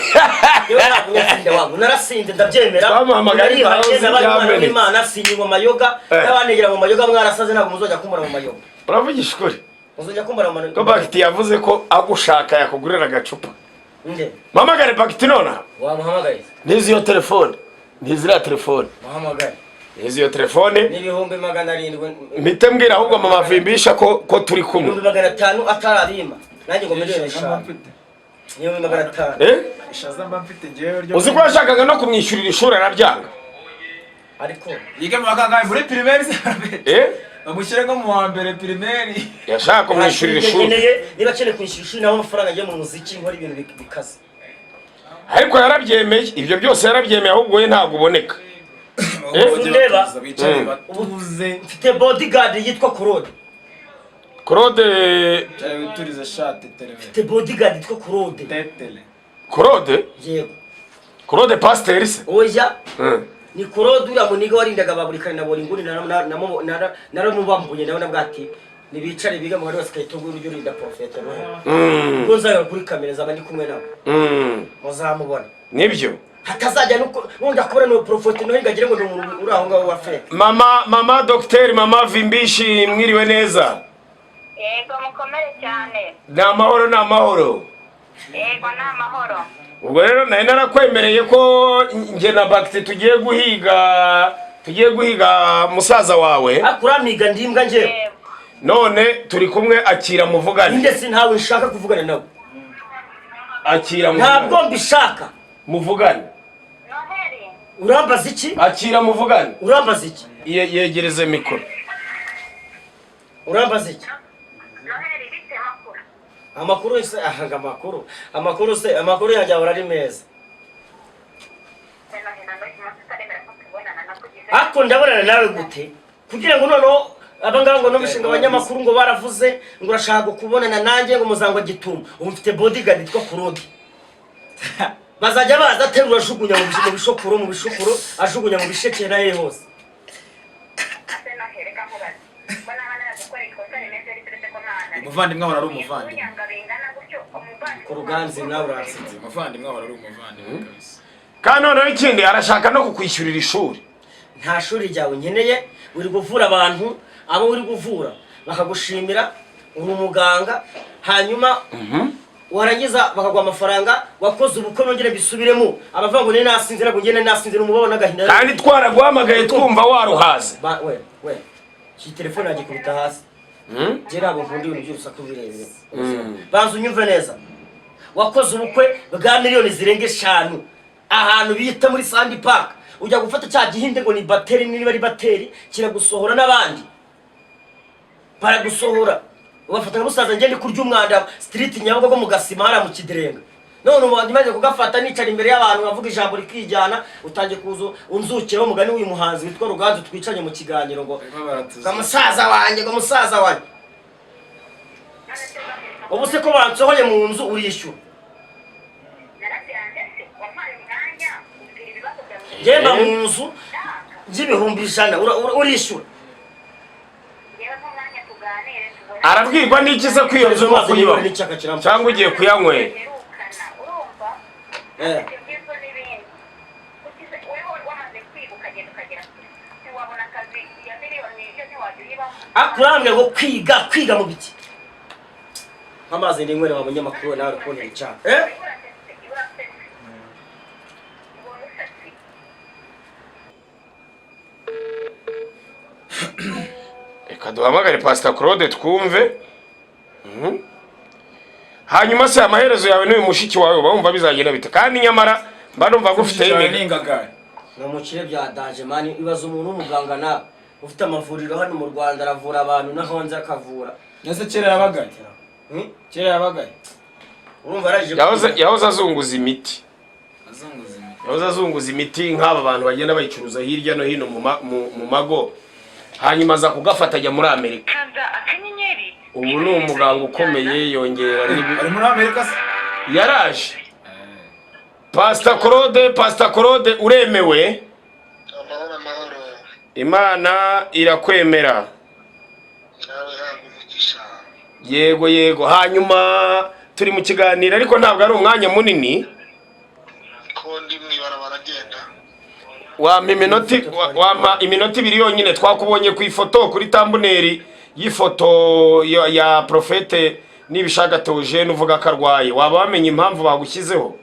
yewe nakunyasinda wangu narasinze ndabyemera twamuhamagaye ari Imana sinyi mu mayoga n'abanegera mu mayoga mwarasaze ntabwo muzojya kumbara mu mayoga. Uravugisha ukuri muzojya kumbara mu mayoga ko Bakiti yavuze ko agushaka yakugurira agacupa nde mamagare Bakiti nona wamuhamagaye nizi yo telefone ntizira telefone wamuhamagaye nizi yo telefone n'ibihumbi 700 mpite mbwira ahubwo Mama Vimbisha ko turi kumwe ibihumbi 500 atararima nanjye ngo miliyoni 5 ibihumbi 500 ishaza mba mfite ngewe ryo uzi ko yashakaga no kumwishyurira ishuri arabyanga ariko yige mu bakangaye muri primaire se bamushyire nko mu wa mbere primaire yashaka kumwishyurira ishuri niba cyane kwishyura ishuri naho amafaranga agiye mu muziki nkora ibintu bikaze ariko yarabyemeye ibyo byose yarabyemeye ahubwo we ntabwo uboneka. Ndeba ubuze mfite bodyguard yitwa Claude cyari wituriza shati telefone mfite bodyguard yitwa Claude yego Claude Pasteur se oya ni Claude uriya muniga warindaga baburikana na bori nguni naramubambuye nawe nabwati nibicare biga mu bari basikayitungura uryo rinda Prophet ngo nzaga kuri kamera zaba ndi kumwe nawe muzamubona nibyo hatazajya nunda kubona no Prophet no higagire ngo uri aho ngaho wa fake. Mama Dr. Mama Vimbishi mwiriwe neza. Yego mukomere cyane. Namahoro Yego namahoro. Ubwo rero naye narakwemereye ko nge na Bakiti tugiye guhiga musaza wawe. Akuramiga ndimbwa nje. None turi kumwe akira muvugane. Inde si ntawe nshaka kuvugana nawe. Akira muvugane. Ntabwo mbishaka. Muvugane. Urambaza iki? Akira muvugane. Urambaza iki? Yegereze mikoro. Urambaza iki? Noheri bite makuru. Amakuru se amakuru yanjye ahora ari meza. Ako ndabonana nawe gute? Kugira ngo noneho abanganga ngo n'umushinga abanyamakuru ngo baravuze ngo urashaka kubonana nanjye ngo muzangwa gituma. Umfite bodyguard yitwa Claude. Bazajya baza aterura ajugunya mu bishokoro ajugunya mu bisheke na ye hose. Umuvandimwe ahora ari umuvandimwe. Kuruganzi nawe urasize. Umuvandimwe ahora ari umuvandimwe kabisa. Kandi noneho ikindi arashaka no kukwishyurira ishuri. Nta shuri ryawe nkeneye uri guvura abantu abo uri guvura bakagushimira uri umuganga hanyuma warangiza bakagwa amafaranga wakoze ubukwe nongere bisubiremo abavango ne nasinze nabo ngene nasinze n'umubabona gahinda kandi twaraguhamagaye twumva waruhaze we ki telefone agikubita hasi gera abo vundi ibintu by'urusaku birebire banzu nyumve neza wakoze ubukwe bwa miliyoni zirenga 5 ahantu bita muri Sandy Park ujya gufata cya gihinde ngo ni bateri niba ari bateri kiragusohora n'abandi baragusohora ubafata n'umusaza ngende kurya umwanda street Nyabugogo mu Gasima hara mu Kidirenga none umuntu maze kugafata nicara imbere y'abantu bavuga ijambo rikijyana utangiye kuzo unzukiraho umugani w'uyu muhanzi witwa Ruganzu twicanye mu kiganiro ngo musaza wanjye ubu se ko bansohoye mu nzu urishyura Genda mu nzu y'ibihumbi 100 urishyura arabwirwa n'iki se kwiyoza no kuyiba cyangwa ugiye kuyanywera akuramwe ngo kwiga mu biti amazi n'inywera mu banyamakuru nawe kubona icyaha kaduhamagare Pastor Claude twumve. Hanyuma se amaherezo yawe n'uyu mushiki wawe bumva bizagenda bite kandi nyamara mbanumva gufite n'ingagari no mukire bya danger man ibaza umuntu w'umuganga na ufite amavuriro hano mu Rwanda aravura abantu naho hanze akavura nese kera yabagaye kera yabagaye urumva araje yahoze azunguza imiti yahoze azunguza imiti nk'aba bantu bagenda bayicuruza hirya no hino mu mago hanyuma aza kugafata ajya muri Amerika. Ubu ni umuganga ukomeye yongera ari muri Amerika se yaraje. Pastor Claude uremewe. Imana irakwemera. Yego hanyuma turi mu kiganiro ariko ntabwo ari umwanya munini. Ko ndi mwibarabara agenda. Wampa iminota 2 yonyine twakubonye ku ifoto kuri thumbnail y'ifoto ya Prophète nibishaka Theogene uvuga ko arwaye. Waba wamenye impamvu bagushyizeho?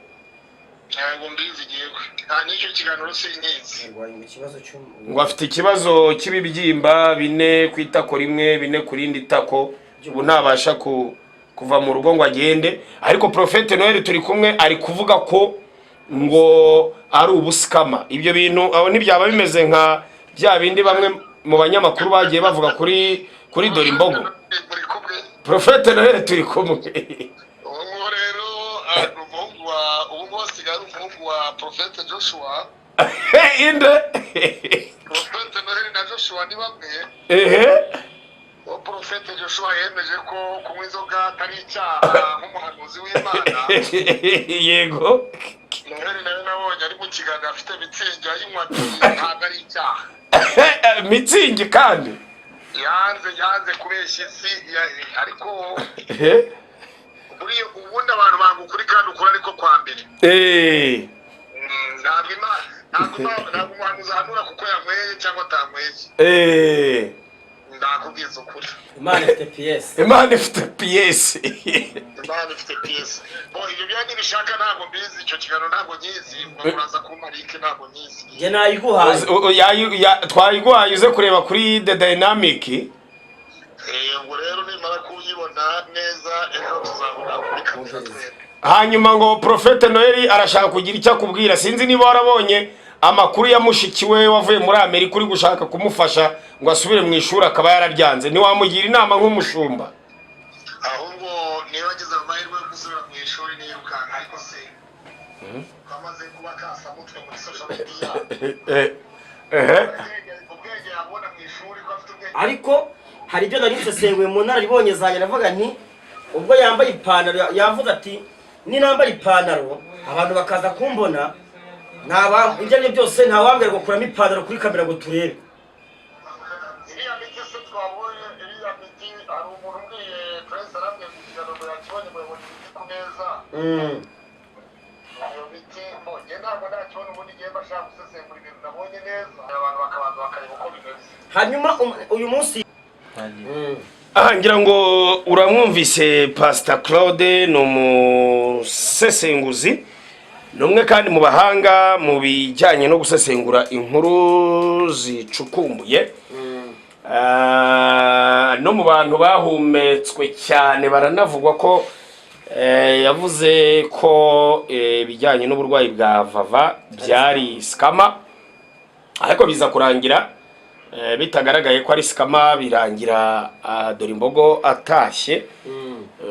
Ntabwo mbizi giyewe. Nicyo kiganiro sinkizi. Ngo afite ikibazo cy'ibibyimba 4 kwitako rimwe 4 kurindi tako ubu ntabasha kuva mu rugo ngo agende ariko Prophète Noel turi kumwe ari kuvuga ko ngo ari ubusikama. Ibyo bintu aho ntibyaba bimeze nka bya bindi bamwe mu banyamakuru bagiye bavuga kuri Dore Imbogo. Prophète Noel turi kumwe. Ubu rero ubu wasigaye umuhungu wa Prophète Joshua. Inde Prophète Noel na Joshua ni bamwe. Prophète Joshua yemeje ko kunywa inzoga atari icyaha nk'umuhanuzi w'Imana. Yego. Noel nawe nabonye ari mu kiganiro afite mitsingi y'inkwati ntabwo ari icyaha. Mitsingi kandi yanze kubeshya isi ariko ubundi abantu banga ukuri kandi ukuri ariko kwa mbere. Ntabwo umuhanuzi ahanura kuko yanyweye cyangwa atanyweye. Ndakubwiza ukuri. Imana ifite PS. Imana ifite PS. Ibyo byandi bishaka ntabwo mbizi icyo kiganiro ntabwo nyizi ngo muraza kumarike ntabwo nyizi. Je nayiguhaye. Twayiguhaye uze kureba kuri The Dynamic. Ubwo rero nimara kuyibona neza ejo tuzabona kuri kamera. Hanyuma ngo Prophète Noel arashaka kugira icyo akubwira sinzi niba warabonye amakuru ya mushiki we wavuye muri Amerika uri gushaka kumufasha ngo asubire mu ishuri akaba yarabyanze ntiwamugira inama nk'umushumba. Ahubwo niba agize amahirwe yo gusubira mu ishuri nirukanka ariko se kamaze kuba kasamutwe muri social media. Ubwenge yabona mu ishuri ko afite ubwenge. Ariko hari ibyo nari nsesenguye mu nararibonye zanjye navuga nti ubwo yambaye ipantaro yavuga ati ni nambara ipantaro abantu bakaza kumbona ibyo ari byose ntawambwira ngo kuramo ipantaro kuri kamera ngo turebe. Iriya miti se twabonye iriya miti hari umuntu umbwiye Prince aramwe kugira ngo yakibonye ngo yabonye imiti ku meza. Iyo miti mbonye ntabwo nakibona ubundi igihe bashaka gusesengura ibintu nabonye neza abantu bakabanza bakareba uko bimeze. Hanyuma uyu munsi ngira ngo uramwumvise Pastor Claude ni umusesenguzi numwe kandi mu bahanga mu bijyanye no gusesengura inkuru zicukumbuye. No mu bantu bahumetswe cyane baranavugwa ko yavuze ko bijyanye n'uburwayi bwa Vava byari skama ariko biza kurangira bitagaragaye ko ari skama birangira Dore Imbogo atashye.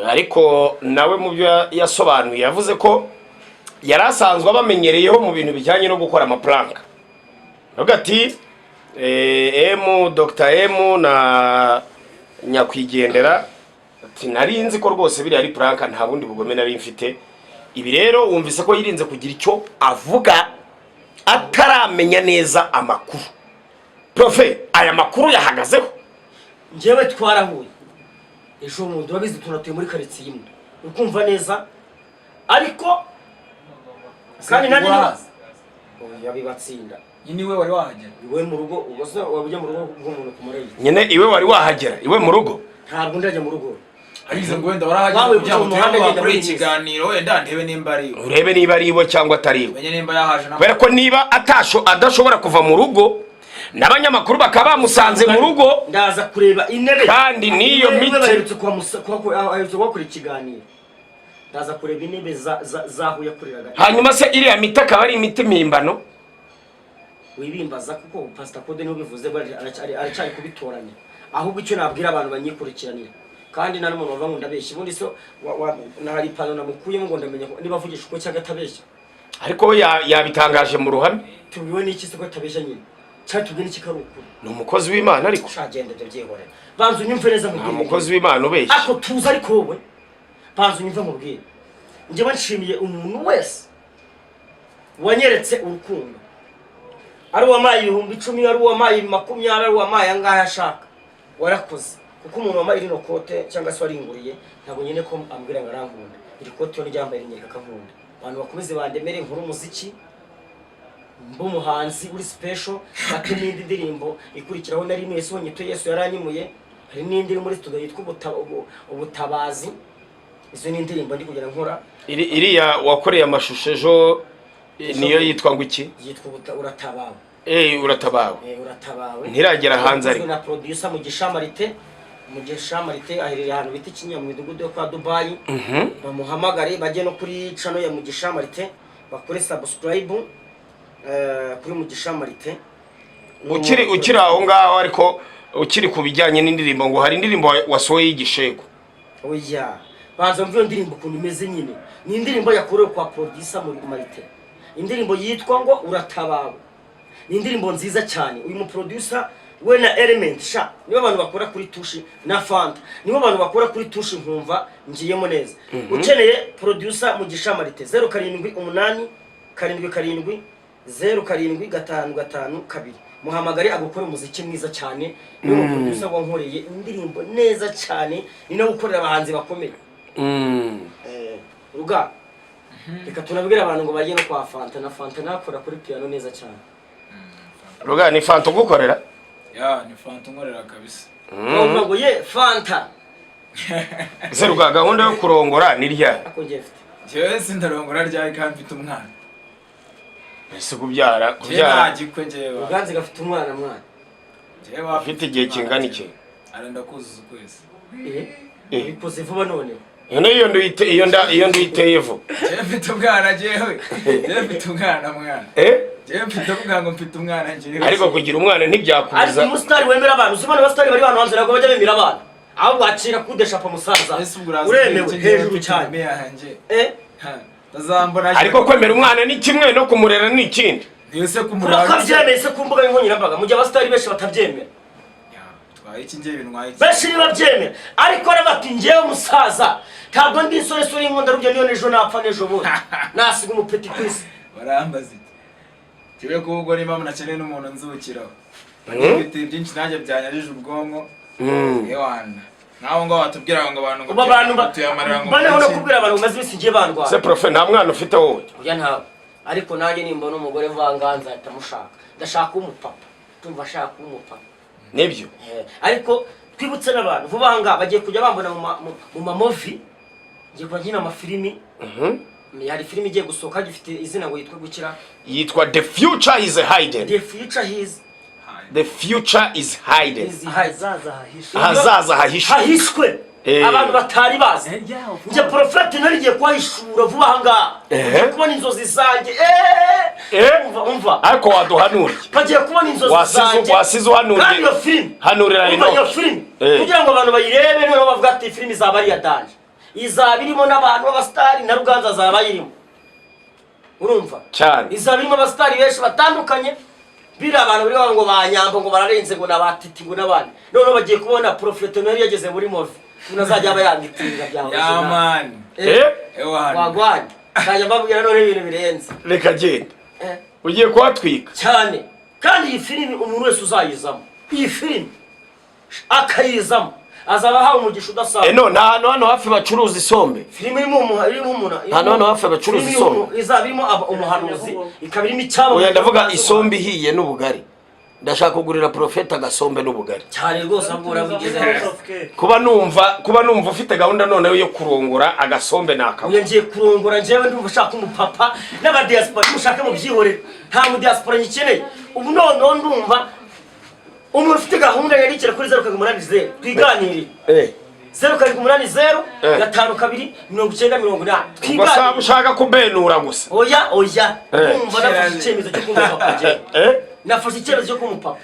Ariko nawe mu byo yasobanuye yavuze ko yarasanzwe abamenyereyeho mu bintu bijyanye no gukora amaplanka. Ati Dr. M na nyakwigendera ati narinzi ko rwose biri ari planka nta bundi bugome nari mfite. Ibi rero wumvise ko yirinze kugira icyo avuga ataramenya neza amakuru. Profe aya makuru yahagazeho njyewe twarahuye ejo mu ndabizi tunatuye muri quartier imwe ukumva neza ariko kandi nanjye yabibatsinda niwe wari wahagera iwe mu rugo ubose wabujya mu rugo bw'umuntu kumureye nyene iwe wari wahagera iwe mu rugo ntabwo ndaje mu rugo arize ngo wenda warahagera kugira ngo tubakore ikiganiro wenda ndebe nimba ari urebe niba ari ibo cyangwa atari ibo menye nimba yahaje kubera ko niba adashobora kuva mu rugo n'abanyamakuru bakaba bamusanze mu rugo ndaza kureba intebe kandi niyo miti baherutse kuhakora ikiganiro ndaza kureba intebe zaho yakoreraga hanyuma se iriya miti akaba ari imiti mimbano wibimbaza kuko Pastor Code niwe bivuze aracyari kubitoranya ahubwo icyo nabwira abantu banyikurikiranira kandi nta n'umuntu wava ngo ndabeshya ubundi so nahari ipano namukuyemo ngo ndamenya niba avugisha uko cyangwa atabeshya ariko we yabitangaje mu ruhame tubiwe n'iki se ko atabeshya nyine cyangwa tubwire iki karukuru ni umukozi w'Imana ariko shagenda byo byihore banzu nyumve neza mubwire umukozi w'Imana ubeshya ako tuza ariko wowe banzu nyumve mubwire njye banshimiye umuntu wese wanyeretse urukundo ari uwamaye 10,000 ari uwamaye 20 ari uwamaye angahe ashaka warakoze kuko umuntu wamaye ino kote cyangwa se waringuriye ntabwo nyine ko ambwira ngo arankunda iri kote yo ryambaye rinyereka kankunda abantu bakomeze bandemere inkuru umuziki mbumuhanzi uri special ate n'indi ndirimbo ikurikiraho nari mwese wonyito Yesu yaranyimuye hari n'indi iri muri studio yitwa ubutabazi izo ni indirimbo ndi kugira nkora iriya wakoreye amashusho ejo niyo yitwa ngo iki yitwa uratabawe uratabawe uratabawe ntiragera hanze ariko na producer Mugisha Marite aherereye ahantu bita Kinya mu midugudu yo kwa Dubai bamuhamagare bajye no kuri channel ya Mugisha Marite bakore subscribe kuri Mugisha Marite ukiri aho ngaho ariko ukiri kubijyanye n'indirimbo ngo hari indirimbo wasohoye y'igishego oya banza mvuye indirimbo kuntu imeze nyine ni indirimbo yakorewe kwa producer muri Marite indirimbo yitwa ngo uratabawe ni indirimbo nziza cyane uyu mu producer we na Element sha nibo abantu bakora kuri tushi na Fanta nibo abantu bakora kuri tushi nkumva ngiyemo neza ukeneye producer Mugisha Marite 078 7 07 muhamagare agukora umuziki mwiza cyane nibo producer wankoreye indirimbo neza cyane ni no gukorera abahanzi bakomeye ruga reka tunabwira abantu ngo bajye no kwa Fanta na Fanta nakora kuri piano neza cyane ruga ni Fanta gukorera ya ni Fanta nkorera kabisa ngo ye Fanta Zeruga gahunda yo kurongora ni rya ako ngefite jewe sindarongora rya kandi mfite umwana ese kubyara gikwe jewe uganze gafite umwana jewe afite igihe kingana iki arenda kuzuza ukwezi bikoze vuba none iyo nduyiteye vuba jewe mfite umwana jewe mfite umwana jewe mfite kuvuga ngo mfite umwana njyewe ariko kugira umwana ntibyakubuza ariko umusitari wemera abantu uzibona abasitari bari hano hanze ntabwo bajya bemera abantu ahubwo wacira kudeshapa musaza uremewe hejuru cyane ariko kwemera umwana ni kimwe no kumurera ni ikindi ese kumurera bakabyemeye se ku mbuga y'inkoranyambaga mu gihe abasitari benshi batabyemera twaye iki ngiye bintwaye benshi nibabyemera ariko bati njyewe umusaza ntabwo ndi insoresore y'inkunda rubyo niyo n'ejo napfa n'ejo bundi nasiga umupeti ku isi barambaza iki kibe kubwo ni mama nakeneye n'umuntu nzukiraho bagifite byinshi nanjye byanyarije ubwonko yewana naho ngo watubwira ngo abantu ngo tuyamarira ngo bane no kubwira abantu umaze ibisi ngiye bandwara se profe nta mwana ufite wowe uya ntawe ariko nanjye nimba n'umugore vanganza atamushaka ndashaka umupapa tumva ashaka umupapa nibyo ariko twibutse n'abantu vuba nga bagiye kujya bambona mu mamovi ngiye kubagira amafilimi hari filimi igiye gusohoka gifite izina ngo yitwa gukira yitwa The Future is Hidden The Future is Hidden hazaza hahishwe abantu batari bazi njye profete narigiye kwahishura vuba hanga kubona inzozi zanjye umva ariko waduhanuriye bagiye kubona inzozi zanjye wasize uhanuriye kandi iyo filimi hanurira iyo filimi kugira ngo abantu bayirebe niho bavuga ati filimi izaba ari ya danje izaba irimo n'abantu b'abasitari na Ruganza azaba irimo urumva cyane izaba irimo abasitari benshi batandukanye bira abantu biri ngo banyambo ngo bararenze ngo nabatiti ngo nabandi none bagiye kubona professional yageze muri movie unazajya abayangitinga byawe ya man wagwanye kajya babwira none ibintu birenze reka genda ugiye kuhatwika cyane kandi iyi filimi umuntu wese uzayizamo iyi filimi akayizamo azaba hawo umugisha udasanzwe none hano hafi bacuruza isombe filimi irimo umuntu hano hafi bacuruza isombe izaba irimo umuhanuzi ikaba irimo icyabo oya ndavuga isombe ihiye n'ubugari ndashaka kugurira profeta gasombe n'ubugari cyane rwose abura bigeze kuba numva ufite gahunda none yo kurongora agasombe nakawe ngiye kurongora njyewe ndumva ushaka umupapa n'aba diaspora mushaka mu byihorere nta mu diaspora nyikeneye ubu none ndumva umuntu ufite gahunda yarikira kuri 0780 twiganirire 0780 52 Gusa ushaka kubenura gusa. Oya umva nafashe icyemezo cyo kumupapa je nafashe icyemezo cyo kumupapa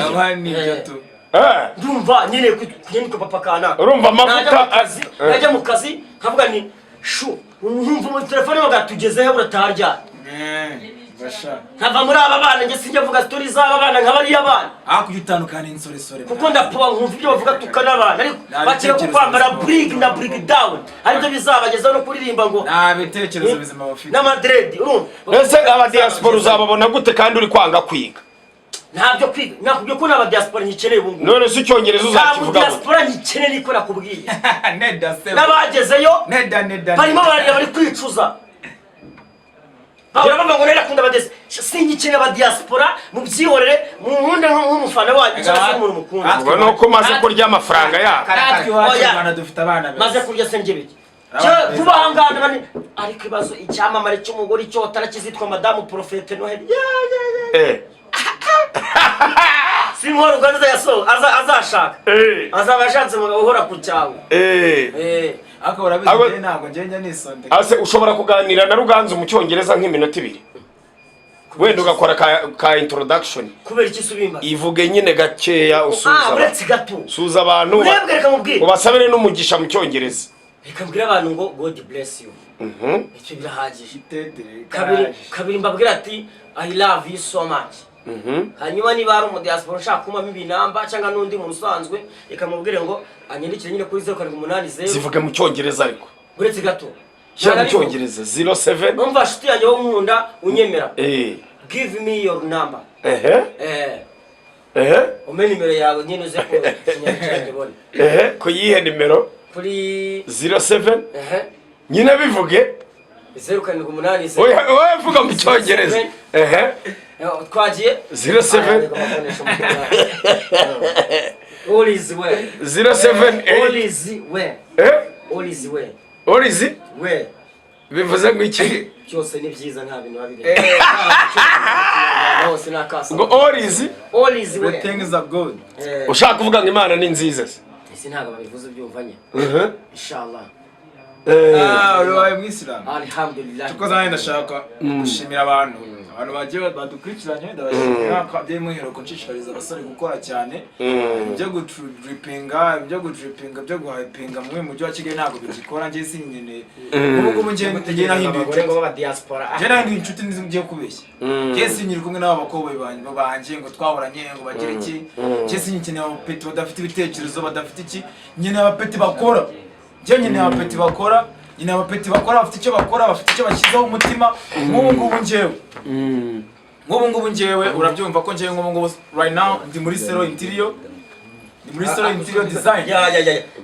abani byo tu ndumva nyine ko papa kana urumva amavuta najya mu kazi kavuga ni shu umva mu telefone bagatugezeho uratarya basha nkava muri aba bana nge sinjya vuga stories z'aba bana nkabari abana kujitandukana insore kuko ndapuba nkumva ibyo bavuga tukana abana ariko bakira ko kwambara brig na brig down aribyo bizabageza no kuririmba ngo bitekerezo bizima bafite na Madrid urumva ese aba diaspora uzababona gute kandi uri kwanga kwiga ntabyo kwiga nakubwiye ko n'aba diaspora nyikeneye ubu none se icyongereza uzakivuga diaspora nyikeneye niko nakubwiye neda se nabagezeyo neda barimo bari kwicuza Ahora ngo rero akunda badese singikeneye aba diaspora mu byihorere mu nkunda nk'umufana wanyu cyangwa umuntu mukunda ngo nuko maze kurya amafaranga ya natwe wacu Rwanda dufite abana beza maze kurya senge biki vuba hangana bani ariko ibazo icyamamare cy'umugore icyotara kizitwa Madame Prophète Noheli Simoro Rwanda yaso azashaka azabashatse mu uhora ku cyawe akora bize ntabwo ngenge nisonde ase ushobora kuganira na Ruganzu mu cyongereza nk'iminota 2 wenda ugakora ka introduction kubera iki subimba ivuge nyine gakeya usuza uretse gato suza abantu ubasabire n'umugisha mu cyongereza reka mbwira abantu ngo God bless you icyo birahagije kabiri mbabwira ati I love you so much hanyuma niba ari umudiaspora ushaka kumamo ibinamba cyangwa n'undi muntu usanzwe reka mubwire ngo anyandikire nyine kuri 0780 zivuge mu cyongereza ariko uretse gato cyangwa mu cyongereza 07 umva shiti yanjye wo nkunda unyemera give me your number umenya nimero yawe nyine uze ko kinyarwanda ibone ko yihe nimero kuri 07 nyine bivuge 0780 oya vuga mu cyongereza twagiye 07 all is well 07 all is well all is well all is well bivuze ngo iki cyose ni byiza nta bintu babire hose nakasa ngo all is well things are good ushaka kuvuga ngo Imana ni nziza ese ntago babivuze byumvanye inshallah ubaye mwisilamu alhamdulillah tuko zanye ndashaka gushimira abantu bagiye badukurikiranye ndabashimira ko bye muheroko nshishikariza abasore gukora cyane byo gudripinga byo guhypinga mu mujyi wa Kigali ntago bigikora ngiye sinyene ubu ngiye nahinduye ngo aba diaspora je nahinduye inshuti ngiye kubeshya kesi nyiri kumwe n'aba bakobwa banje ngo twahoranye ngo bagire iki kesi nyikeneye abapeti badafite ibitekerezo badafite iki nyine abapeti bakora nyine abapeti bakora nyine abapeti bakora bafite icyo bakora bafite icyo bashyizeho umutima nk'ubu ngubu njyewe urabyumva ko njyewe nk'ubu right now ndi muri Sero Interior Design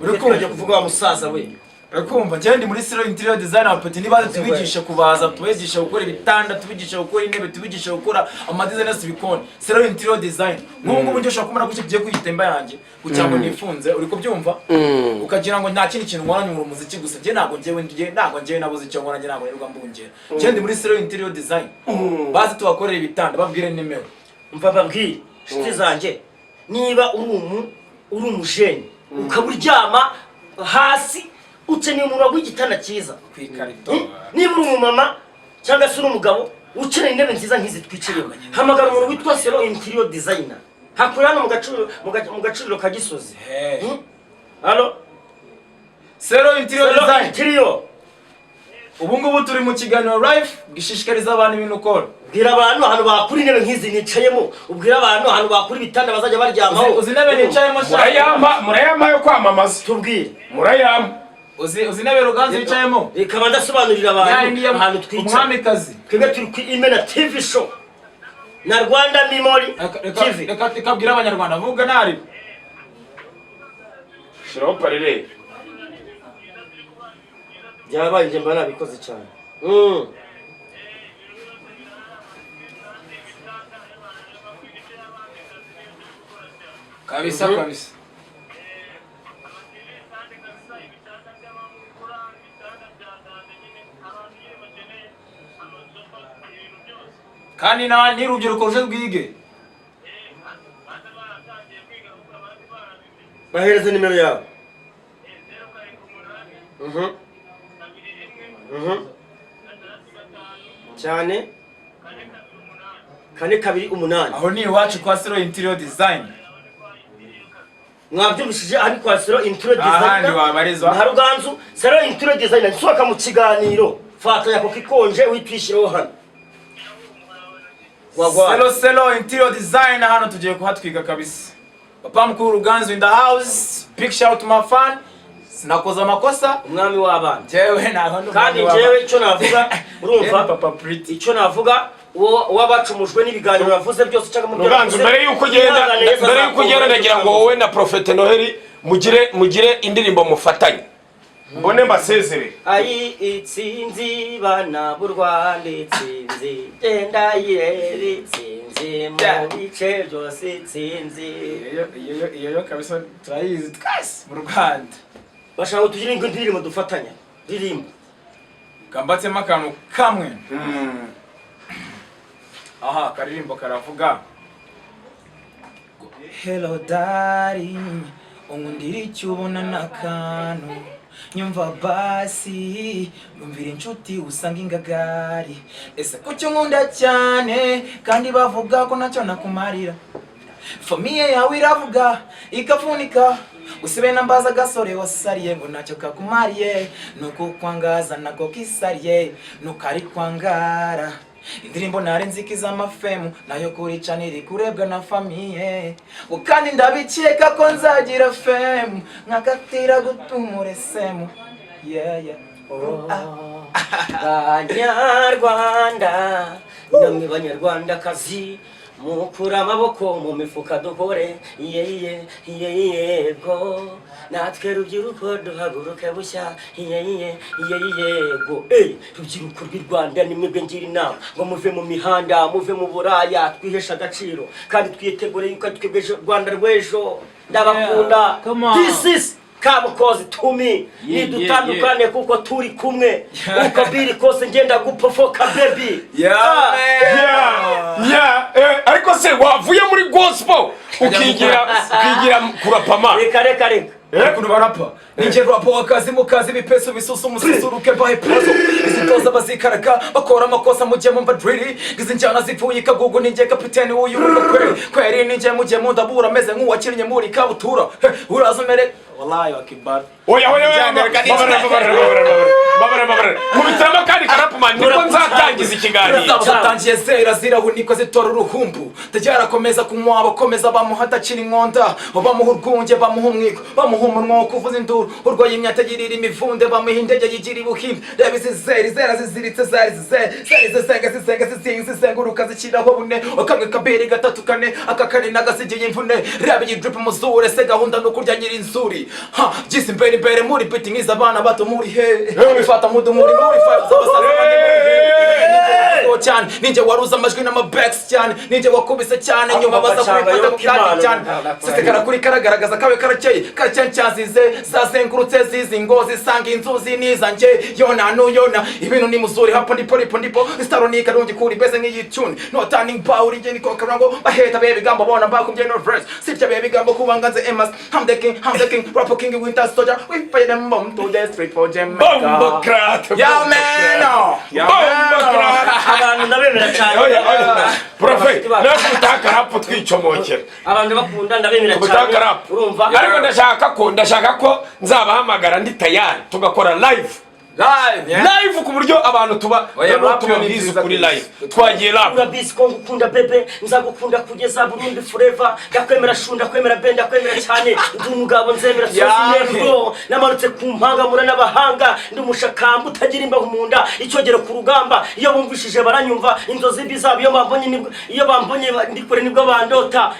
uri kuvuga wa musaza we urakumva njyewe ndi muri Sero Interior Design abapeti nibaze tubigisha kubaza tubigisha gukora ibitanda tubigisha gukora intebe tubigisha gukora amadesign y'ibikoni Sero Interior Design nk'ubu ngubu njye ushaka kumara ko kigiye kuyitemba yanjye kucyangwa nifunze uri kubyumva ukagira ngo nta kindi kintu nkora mu muziki gusa njye ntago njyewe nabuze icyo nkora njye ntago nirwa mbungera njye ndi muri Sero Interior Design bazi tubakorera ibitanda babwire nimero umva babwire shiti zanjye niba uri umujeni ukaburyama hasi ukeneye umuntu w'igitanda cyiza kwikarito niba uri umumama cyangwa se uri umugabo ukeneye intebe nziza nk'izi twicariye hamagara umuntu witwa Sero Interior Designer hakuri hano mu gacuriro ka Gisozi halo Sero Interior Design Interior ubu ngubu turi mu kiganiro live gishishikariza abantu ibintu ukora ubwira abantu ahantu bakura intebe nk'izi nicayemo ubwira abantu ahantu bakura ibitanda bazajya baryamaho uzi intebe nicayemo murayama yo kwamamaza tubwire murayama uzi intebe Ruganzu nicayemo reka bandasobanurira abantu ahantu twicaye umwamikazi twebwe turi ku Imena TV show na Rwanda Memory TV reka bwira abanyarwanda vuga nari shiraho parere byabaye nje mbana bikoze cyane kabisa kandi n'urubyiruko ruje rwige bahereza nimero yawe. Cyane 428. aho ni iwacu kwa Sero Interior Design. Mwabyumvishije ari kwa Sero Interior ahandi Design. wabarizwa Na Ruganzu Sero Interior Design nsohoka mu kiganiro. Fata yako kikonje witwishireho hano. Sero Interior Design hano tugiye kuhatwiga kabisa. Papa mkuru Ruganzu in the house. Big shout to my fan. Sinakoza amakosa umwami w'abana. Jewe naho ndo. Kandi jewe icyo navuga urumva Papa Pretty. Icyo navuga wabacumujwe n'ibiganiro navuze byose cyangwa mu Ruganzu mbere yuko ugenda ndagira ngo wowe na Prophet Noheli mugire indirimbo mufatanye. Mbone mbasezere. Ayi itsinzi bana b'u Rwanda itsinzi genda yirere itsinzi mu bice byose itsinzi. Iyo kabisa turayizi twese mu Rwanda. Bashaka tugire indirimbo dufatanya. Ndirimbo. Kambatsemo akantu kamwe. Aha karirimbo karavuga. Hello darling, ungundira icyo ubona n'akantu. Nyumva basi, numvira inshuti usanga ingagari. Ese kucyo nkunda cyane, kandi bavuga ko nacyo nakumarira. Famiye yawe iravuga, ikafunika. Usibe nambaza gasore wasariye ngo nacyo kakumariye. Nuko kwangaza nako kisariye, nukari kwangara. Indirimbo narenzikiza amafemu nayo kuri chaniri kurebwa na famiye. Ukandi ndabikeka ko nzagira femu nkakatira gutumure semu. Yeah. Banyarwanda namwe banyarwanda kazi mukura amaboko mu mifuka dukore yego natwe rubyiruko duhaguruke bushya yego rubyiruko rw'u Rwanda nimwe ngira inama ngo muve mu mihanda muve mu buraya twihesha agaciro kandi twitegure yuko twebwe Rwanda rw'ejo ndabakunda. This is Kamukozi to me nidutandukane kuko turi kumwe uko biri kose ngenda gupofoka baby. Ariko se wavuye muri gospel ukigira kurapama. Reka Kuno barapa ninje rapa wakazi mukazi bipeso bisusu musisuruke bahe puzo izitoza bazikaraga bakora amakosa mujye mu badrili gizinjana zipfuye kagugu ninje kapiteni uyu kweri ninje mujye mu ndabura meze nk'uwakinnye muri kabutura urazumere wallahi wakibar oya babara mubitama kandi karapuma niko nzatangiza ikiganiro zatangiye zera zirahu niko zitora uruhumbu tajyara komeza kumwaba komeza bamuhata ciri nkonda bamuha urwunge bamuha umwiko bamuha umunwa kuvuza induru urwaye imyatagirira imivunde bamuha indege yigira ibuhinde reba izi zera ziziritse zari zisenguruka zikiraho bune akamwe kabiri gatatu kane akakane nagasigiye imvune reba iyi drip muzure se gahunda no kurya nyiri inzuri jisi mbere muri beating izabana bato muri he ifata mudu muri 5 cyane ninje waruza amajwi n'amabacks cyane ninje wakubise cyane nyuma baza kubifata mu kandi cyane sese karakuri karagaragaza kawe karakeye karacyanzize zazengurutse zizi ngo zisanga inzuzi nizanje yona ibintu ni muzuri hapo ndipo staronika rungi kuri beze nk'iyitune no turning power inje niko karango baheta bebe gambo bona bakubye no verse sitya bebe gambo kubanganze emas I'm the king rap king winter soldier we pay them bomb to the street for jam Bombocrat abantu ndabemera cyane. Prophet nakutaka hapo twicomokera abantu bakunda ndabemera cyane urumva. Ariko ndashaka ko nzabahamagara ndi tayari tugakora live ku buryo abantu tubabizi kuri live twagiye rap. Urabizi ko ngukunda bebe nzagukunda kugeza Burundi forever ndakwemera shunda kwemera benda kwemera cyane ndi umugabo nzemera sosiyego namarutse ku mpanga mura n'abahanga ndi umushakamba utagira imbaho mu nda icyogero ku rugamba iyo bumvishije baranyumva inzozi bizabo iyo bambonye ndikore nibwo bandota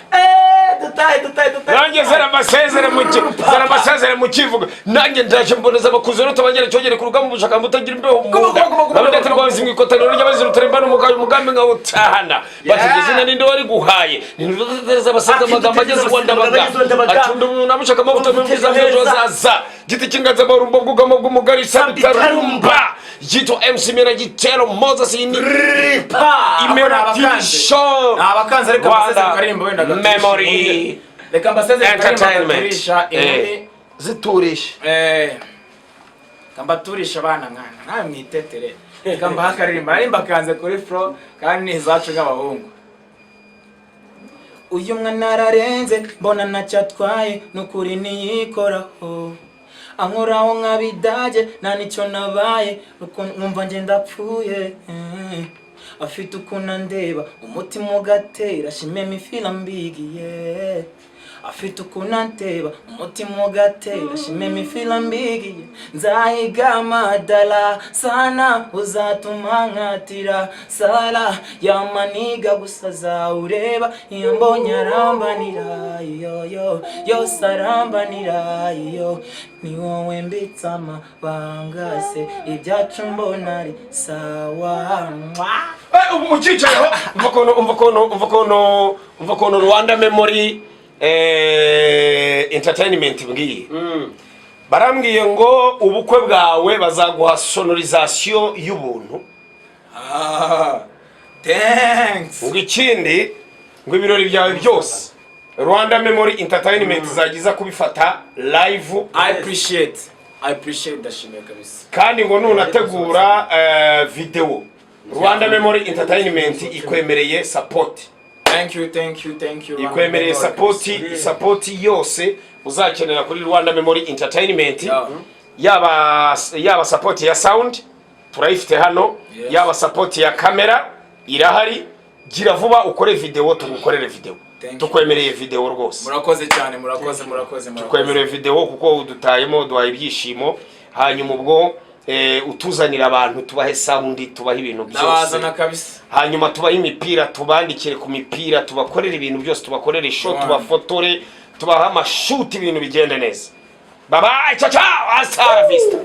dutaye nanjye zara amasezere mu kivuga nanjye ndaje mboneza abakuze rutabangera cyogere ku rugamba umushaka mutagira imbeho nabudete rwabizi mwikotaniro ry'abaziru turembana umugambi nkawutahana batigeze ninde wari guhaye ninduteza abasaza amagambo ageze Rwandabaga acunda umuntu amushaka amavuta mumviza mbejo zaza giti kingaza barumbo bwugamo bw'umugari sabitarumba Jito MC Mera Gitero Moses ini Imera TV show abakanza reka baseze karimbo wenda memory reka mbaseze Entertainment. turisha inkumi ziturisha kambaturisha abana mwana nawe mwitetere reka mbahakaririmba ari mbakanze kuri flow kandi ni izacu nk'abahungu. Uyu mwana ararenze mbona ntacyo atwaye nukuri niyikoraho ankoraho nk'abidage nta nicyo nabaye nuko nkumva nge ndapfuye afite ukuntu andeba umutima ugatera shimeme ifila mbigiye afite ukuntu anteba umutima ugatera shimeme ifila mbigiye nzahiga amadala sana uzatuma nkatira sala yamaniga gusa zawureba iyo mbonye arambanira yo yose arambanira yo ni wowe mbitse amabanga se ibyacu mbona ari sawa. ucicayeho umva kono Rwanda Memory Entertainment mbwiye barambwiye ngo ubukwe bwawe bazaguha sonorisation y'ubuntu. Thanks. ngo ikindi ngo ibirori byawe byose Rwanda Memory Entertainment zagiza kubifata live. I appreciate dashimye kabisa. kandi ngo nunategura video Rwanda Memory Entertainment ikwemereye support. Thank you. ikwemereye support yose uzakenera kuri Rwanda Memory Entertainment. yaba support ya sound turayifite hano, yaba support ya camera irahari. gira vuba ukore video tugukorere video. tukwemereye video rwose. Murakoze cyane murakoze. Tukwemereye video kuko udutayemo duhaye ibyishimo hanyuma ubwo utuzanira abantu tubahe sound tubahe ibintu byose. Nabazana kabisa. Hanyuma tubahe imipira tubandikire ku mipira tubakorere ibintu byose tubakorere show tubafotore tubaha amashoot ibintu bigende neza. Bye bye ciao ciao hasta la vista.